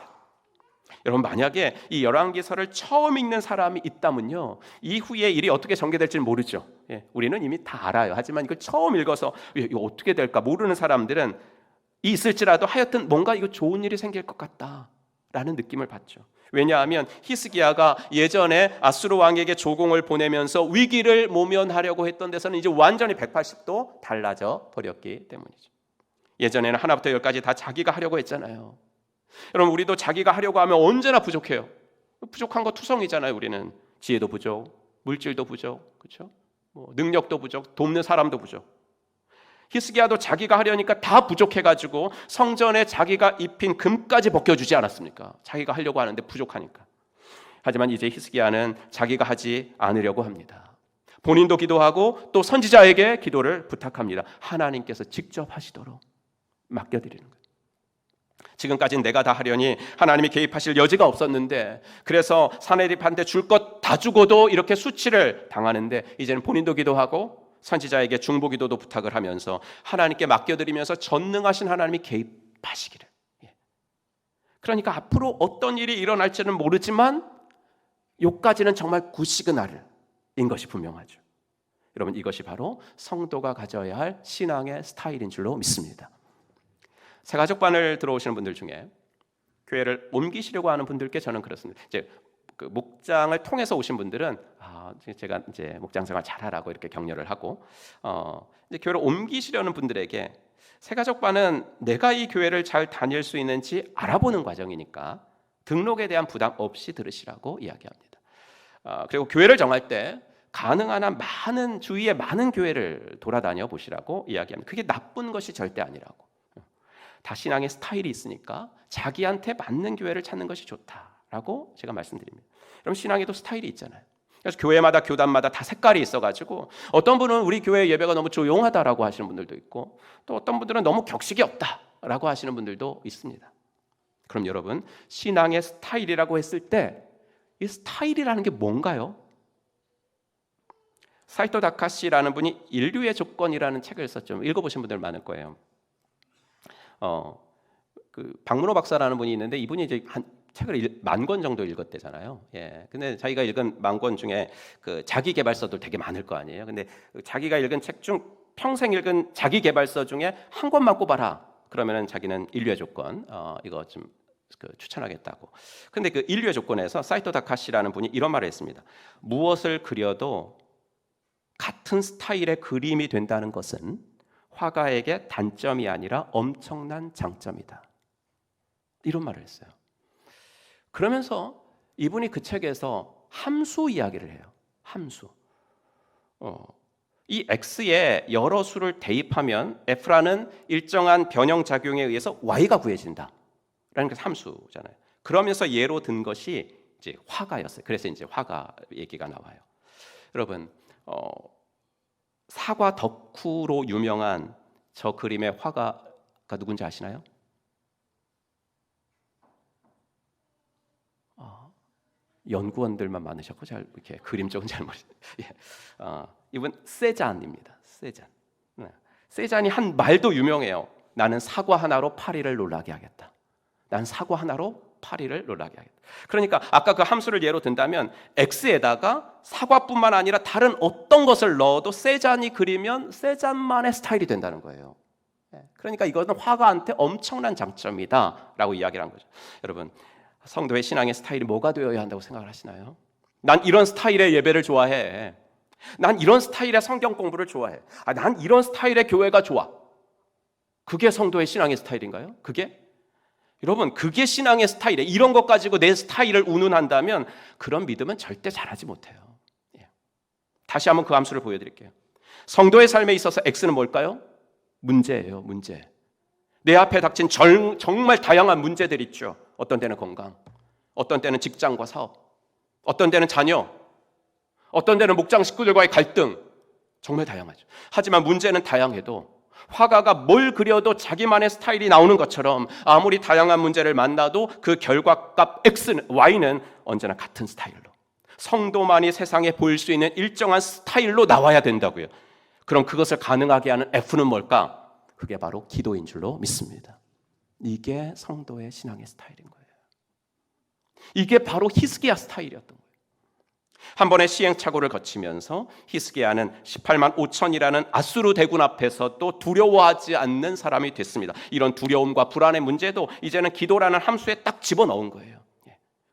여러분, 만약에 이 열왕기서를 처음 읽는 사람이 있다면요, 이후에 일이 어떻게 전개될지는 모르죠. 우리는 이미 다 알아요. 하지만 이걸 처음 읽어서 이거 어떻게 될까 모르는 사람들은 있을지라도 하여튼 뭔가 이거 좋은 일이 생길 것 같다라는 느낌을 받죠. 왜냐하면 히스기야가 예전에 아수르 왕에게 조공을 보내면서 위기를 모면하려고 했던 데서는 이제 완전히 180도 달라져 버렸기 때문이죠. 예전에는 하나부터 10까지 다 자기가 하려고 했잖아요. 여러분, 우리도 자기가 하려고 하면 언제나 부족해요. 부족한 거 투성이잖아요. 우리는 지혜도 부족, 물질도 부족, 그렇죠? 능력도 부족, 돕는 사람도 부족. 히스기야도 자기가 하려니까 다 부족해가지고 성전에 자기가 입힌 금까지 벗겨주지 않았습니까? 자기가 하려고 하는데 부족하니까. 하지만 이제 히스기야는 자기가 하지 않으려고 합니다. 본인도 기도하고 또 선지자에게 기도를 부탁합니다. 하나님께서 직접 하시도록 맡겨드리는 거예요. 지금까지는 내가 다 하려니 하나님이 개입하실 여지가 없었는데, 그래서 사네립한테 줄 것 다 주고도 이렇게 수치를 당하는데 이제는 본인도 기도하고 선지자에게 중보기도도 부탁을 하면서 하나님께 맡겨드리면서 전능하신 하나님이 개입하시기를. 그러니까 앞으로 어떤 일이 일어날지는 모르지만 요까지는 정말 굿시그널인 것이 분명하죠. 여러분, 이것이 바로 성도가 가져야 할 신앙의 스타일인 줄로 믿습니다. 새가족반을 들어오시는 분들 중에 교회를 옮기시려고 하는 분들께 저는 그렇습니다. 이제 그 목장을 통해서 오신 분들은 제가 이제 목장 생활 잘하라고 이렇게 격려를 하고, 이제 교회를 옮기시려는 분들에게 새가족반은 내가 이 교회를 잘 다닐 수 있는지 알아보는 과정이니까 등록에 대한 부담 없이 들으시라고 이야기합니다. 그리고 교회를 정할 때 가능한 한 많은 주위의 많은 교회를 돌아다녀 보시라고 이야기합니다. 그게 나쁜 것이 절대 아니라고. 다 신앙의 스타일이 있으니까 자기한테 맞는 교회를 찾는 것이 좋다라고 제가 말씀드립니다. 여러분, 신앙에도 스타일이 있잖아요. 그래서 교회마다 교단마다 다 색깔이 있어가지고 어떤 분은 우리 교회 예배가 너무 조용하다라고 하시는 분들도 있고, 또 어떤 분들은 너무 격식이 없다라고 하시는 분들도 있습니다. 그럼 여러분, 신앙의 스타일이라고 했을 때 이 스타일이라는 게 뭔가요? 사이토 다카시라는 분이 인류의 조건이라는 책을 썼죠. 읽어보신 분들 많을 거예요. 그 박문호 박사라는 분이 있는데 이분이 이제 한 책을 10,000권 정도 읽었대잖아요. 근데 자기가 읽은 10,000권 중에 그 자기 개발서도 되게 많을 거 아니에요. 근데 자기가 읽은 책 중 평생 읽은 자기 개발서 중에 한 권만 꼽아라. 그러면은 자기는 인류의 조건 이거 좀 추천하겠다고. 근데 그 인류의 조건에서 사이토 다카시라는 분이 이런 말을 했습니다. 무엇을 그려도 같은 스타일의 그림이 된다는 것은 화가에게 단점이 아니라 엄청난 장점이다. 이런 말을 했어요. 그러면서 이분이 그 책에서 함수 이야기를 해요. 함수. 이 x에 여러 수를 대입하면 f라는 일정한 변형 작용에 의해서 y가 구해진다. 라는 게 함수잖아요. 그러면서 예로 든 것이 이제 화가였어요. 그래서 이제 화가 얘기가 나와요. 여러분, 사과 덕후로 유명한 저 그림의 화가가 누군지 아시나요? 연구원들만 많으셨고 잘 이렇게 그림 쪽은 잘 모르겠어요. 예. 이분 세잔입니다. 세잔. 세잔이 한 말도 유명해요. 나는 사과 하나로 파리를 놀라게 하겠다. 난 사과 하나로 파리를 놀라게 하겠다. 그러니까 아까 그 함수를 예로 든다면 x에다가 사과뿐만 아니라 다른 어떤 것을 넣어도 세잔이 그리면 세잔만의 스타일이 된다는 거예요. 그러니까 이거는 화가한테 엄청난 장점이다라고 이야기를 한 거죠. 여러분, 성도의 신앙의 스타일이 뭐가 되어야 한다고 생각을 하시나요? 난 이런 스타일의 예배를 좋아해. 난 이런 스타일의 성경 공부를 좋아해. 난 이런 스타일의 교회가 좋아. 그게 성도의 신앙의 스타일인가요? 여러분, 그게 신앙의 스타일이에요. 이런 것 가지고 내 스타일을 운운한다면 그런 믿음은 절대 잘하지 못해요. 다시 한번 그 함수를 보여드릴게요. 성도의 삶에 있어서 X는 뭘까요? 문제예요. 문제. 내 앞에 닥친 정말 다양한 문제들 있죠. 어떤 때는 건강, 어떤 때는 직장과 사업, 어떤 때는 자녀, 어떤 때는 목장 식구들과의 갈등, 정말 다양하죠. 하지만 문제는 다양해도 화가가 뭘 그려도 자기만의 스타일이 나오는 것처럼 아무리 다양한 문제를 만나도 그 결과값 X는, Y는 언제나 같은 스타일로, 성도만이 세상에 보일 수 있는 일정한 스타일로 나와야 된다고요. 그럼 그것을 가능하게 하는 F는 뭘까? 그게 바로 기도인 줄로 믿습니다. 이게 성도의 신앙의 스타일인 거예요. 이게 바로 히스기야 스타일이었던 거예요. 한 번의 시행착오를 거치면서 히스기야는 18만 5천이라는 아수르 대군 앞에서 또 두려워하지 않는 사람이 됐습니다. 이런 두려움과 불안의 문제도 이제는 기도라는 함수에 딱 집어넣은 거예요.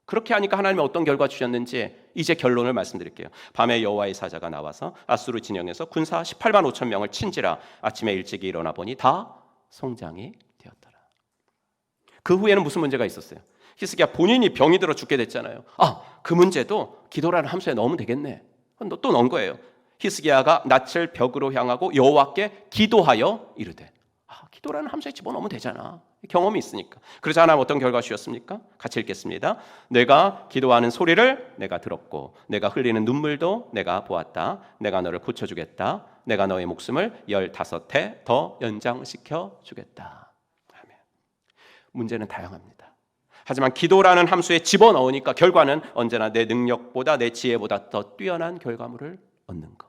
그렇게 하니까 하나님이 어떤 결과 주셨는지 이제 결론을 말씀드릴게요. 밤에 여호와의 사자가 나와서 아수르 진영에서 군사 18만 5천 명을 친지라 아침에 일찍이 일어나 보니 다 성장이 되었더라. 그 후에는 무슨 문제가 있었어요? 히스기야 본인이 병이 들어 죽게 됐잖아요. 그 문제도 기도라는 함수에 넣으면 되겠네. 또 넣은 거예요. 히스기야가 낯을 벽으로 향하고 여호와께 기도하여 이르되, 기도라는 함수에 집어넣으면 되잖아. 경험이 있으니까. 그래서 하나님 어떤 결과 주셨습니까? 같이 읽겠습니다. 내가 기도하는 소리를 내가 들었고 내가 흘리는 눈물도 내가 보았다. 내가 너를 고쳐주겠다. 내가 너의 목숨을 15해 더 연장시켜 주겠다. 아멘. 문제는 다양합니다. 하지만 기도라는 함수에 집어넣으니까 결과는 언제나 내 능력보다 내 지혜보다 더 뛰어난 결과물을 얻는 것.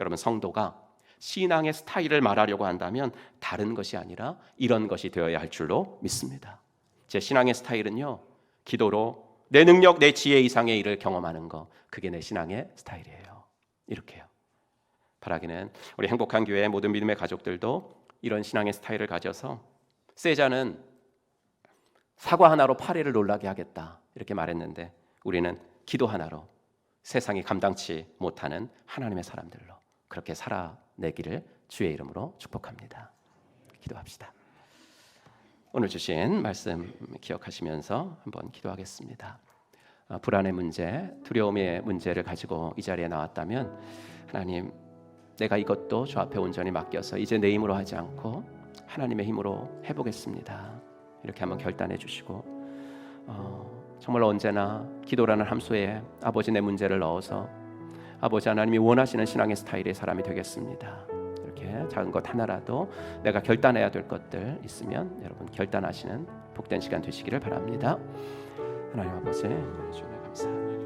여러분, 성도가 신앙의 스타일을 말하려고 한다면 다른 것이 아니라 이런 것이 되어야 할 줄로 믿습니다. 제 신앙의 스타일은요, 기도로 내 능력, 내 지혜 이상의 일을 경험하는 거, 그게 내 신앙의 스타일이에요. 이렇게요. 바라기는 우리 행복한 교회의 모든 믿음의 가족들도 이런 신앙의 스타일을 가져서 세자는 사과 하나로 파리를 놀라게 하겠다 이렇게 말했는데 우리는 기도 하나로 세상이 감당치 못하는 하나님의 사람들로 그렇게 살아내기를 주의 이름으로 축복합니다. 기도합시다. 오늘 주신 말씀 기억하시면서 한번 기도하겠습니다. 불안의 문제, 두려움의 문제를 가지고 이 자리에 나왔다면 하나님, 내가 이것도 주 앞에 온전히 맡겨서 이제 내 힘으로 하지 않고 하나님의 힘으로 해보겠습니다. 이렇게 한번 결단해 주시고 정말 언제나 기도라는 함수에 아버지 내 문제를 넣어서 아버지 하나님이 원하시는 신앙의 스타일의 사람이 되겠습니다. 이렇게 작은 것 하나라도 내가 결단해야 될 것들 있으면 여러분 결단하시는 복된 시간 되시기를 바랍니다. 하나님 아버지 주님 감사합니다.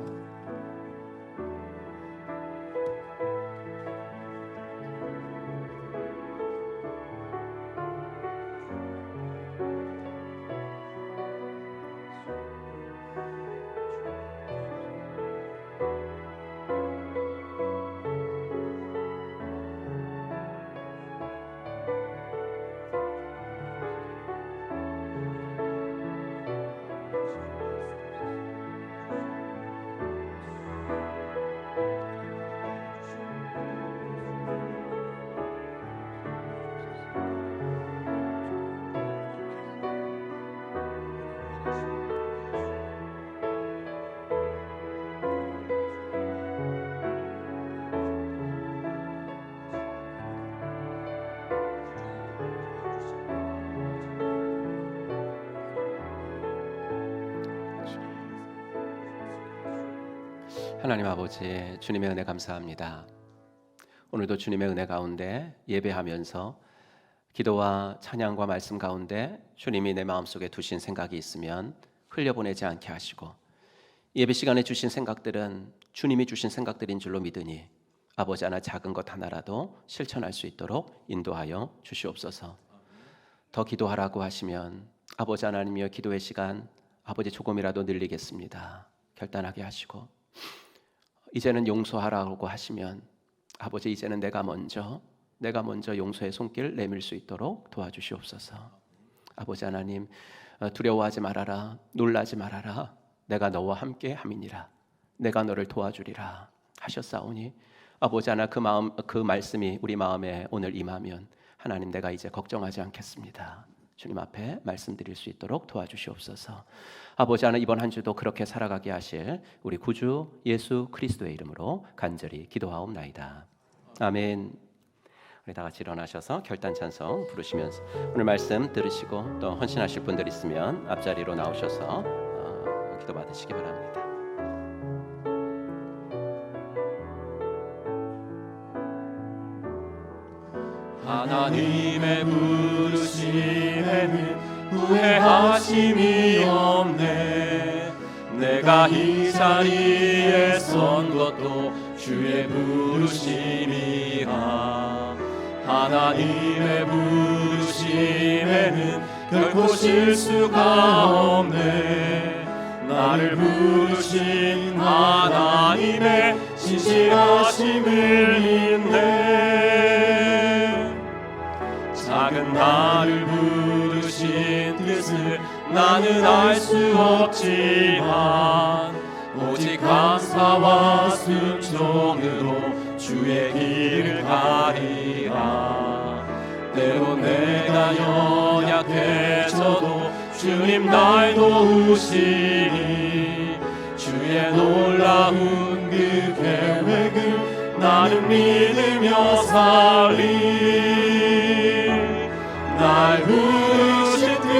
하나님 아버지, 주님의 은혜 감사합니다. 오늘도 주님의 은혜 가운데 예배하면서 기도와 찬양과 말씀 가운데 주님이 내 마음속에 두신 생각이 있으면 흘려보내지 않게 하시고, 예배 시간에 주신 생각들은 주님이 주신 생각들인 줄로 믿으니 아버지 하나 작은 것 하나라도 실천할 수 있도록 인도하여 주시옵소서. 더 기도하라고 하시면 아버지 하나님이여 기도의 시간 아버지 조금이라도 늘리겠습니다. 결단하게 하시고, 이제는 용서하라고 하시면 아버지 이제는 내가 먼저 용서의 손길 내밀 수 있도록 도와주시옵소서. 아버지 하나님, 두려워하지 말아라, 놀라지 말아라, 내가 너와 함께 함이니라, 내가 너를 도와주리라 하셨사오니 아버지 하나 그 말씀이 우리 마음에 오늘 임하면 하나님 내가 이제 걱정하지 않겠습니다. 주님 앞에 말씀드릴 수 있도록 도와주시옵소서. 아버지 하나 이번 한 주도 그렇게 살아가게 하실 우리 구주 예수 그리스도의 이름으로 간절히 기도하옵나이다. 아멘. 우리 다 같이 일어나셔서 결단 찬송 부르시면서 오늘 말씀 들으시고 또 헌신하실 분들 있으면 앞자리로 나오셔서 기도 받으시기 바랍니다. 하나님의 부르심에는 후회하심이 없네. 내가 이 자리에 선 것도 주의 부르심이라. 하나님의 부르심에는 결코 실수가 없네. 나를 부르신 하나님의 신실하심을 믿네. 작은 나를 부르신 뜻을 나는 알 수 없지만 오직 감사와 순종으로 주의 길을 가리라. 때로 내가 연약해져도 주님 날 도우시니 주의 놀라운 그 계획을 나는 믿으며 살리. 날 부르신 뜻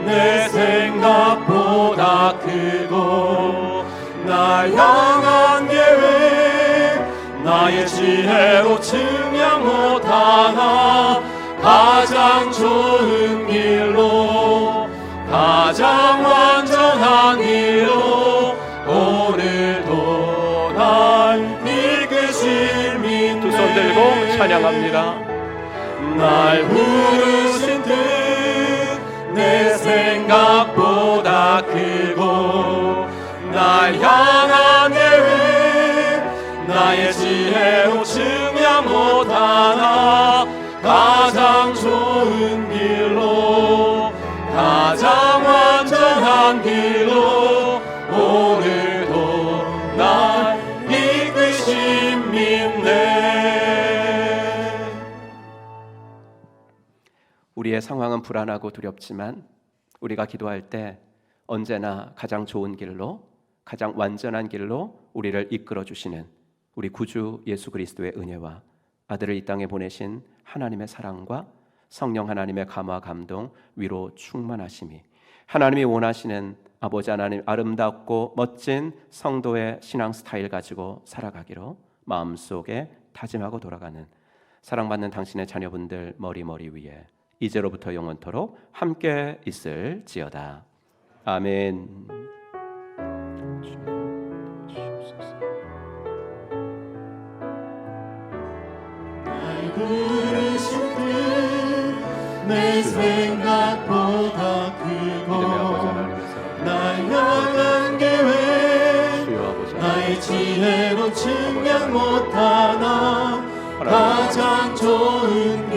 내 생각보다 크고 날 향한 계획 나의 지혜로 증명 못하나 가장 좋은 길로 가장 완전한 길로 오늘도 날 이끄실 믿네. 두 손 들고 찬양합니다. 날 부르신 뜻 내 생각보다 크고 날 향한 계획 나의 지혜로 증명 못하나 가장 좋은 길로 가장 완전한 길로 오늘도 날 이끄심 믿네. 우리의 상황은 불안하고 두렵지만 우리가 기도할 때 언제나 가장 좋은 길로 가장 완전한 길로 우리를 이끌어 주시는 우리 구주 예수 그리스도의 은혜와 아들을 이 땅에 보내신 하나님의 사랑과 성령 하나님의 감화 감동 위로 충만하심이 하나님이 원하시는 아버지 하나님 아름답고 멋진 성도의 신앙 스타일 가지고 살아가기로 마음속에 다짐하고 돌아가는 사랑받는 당신의 자녀분들 머리 위에 이제로부터 영원토록 함께 있을지어다. 아멘. 날 부르신 뜻 내 생각보다 크고 날 향한 계획 나의 지혜로 증명 못하나 가장 좋은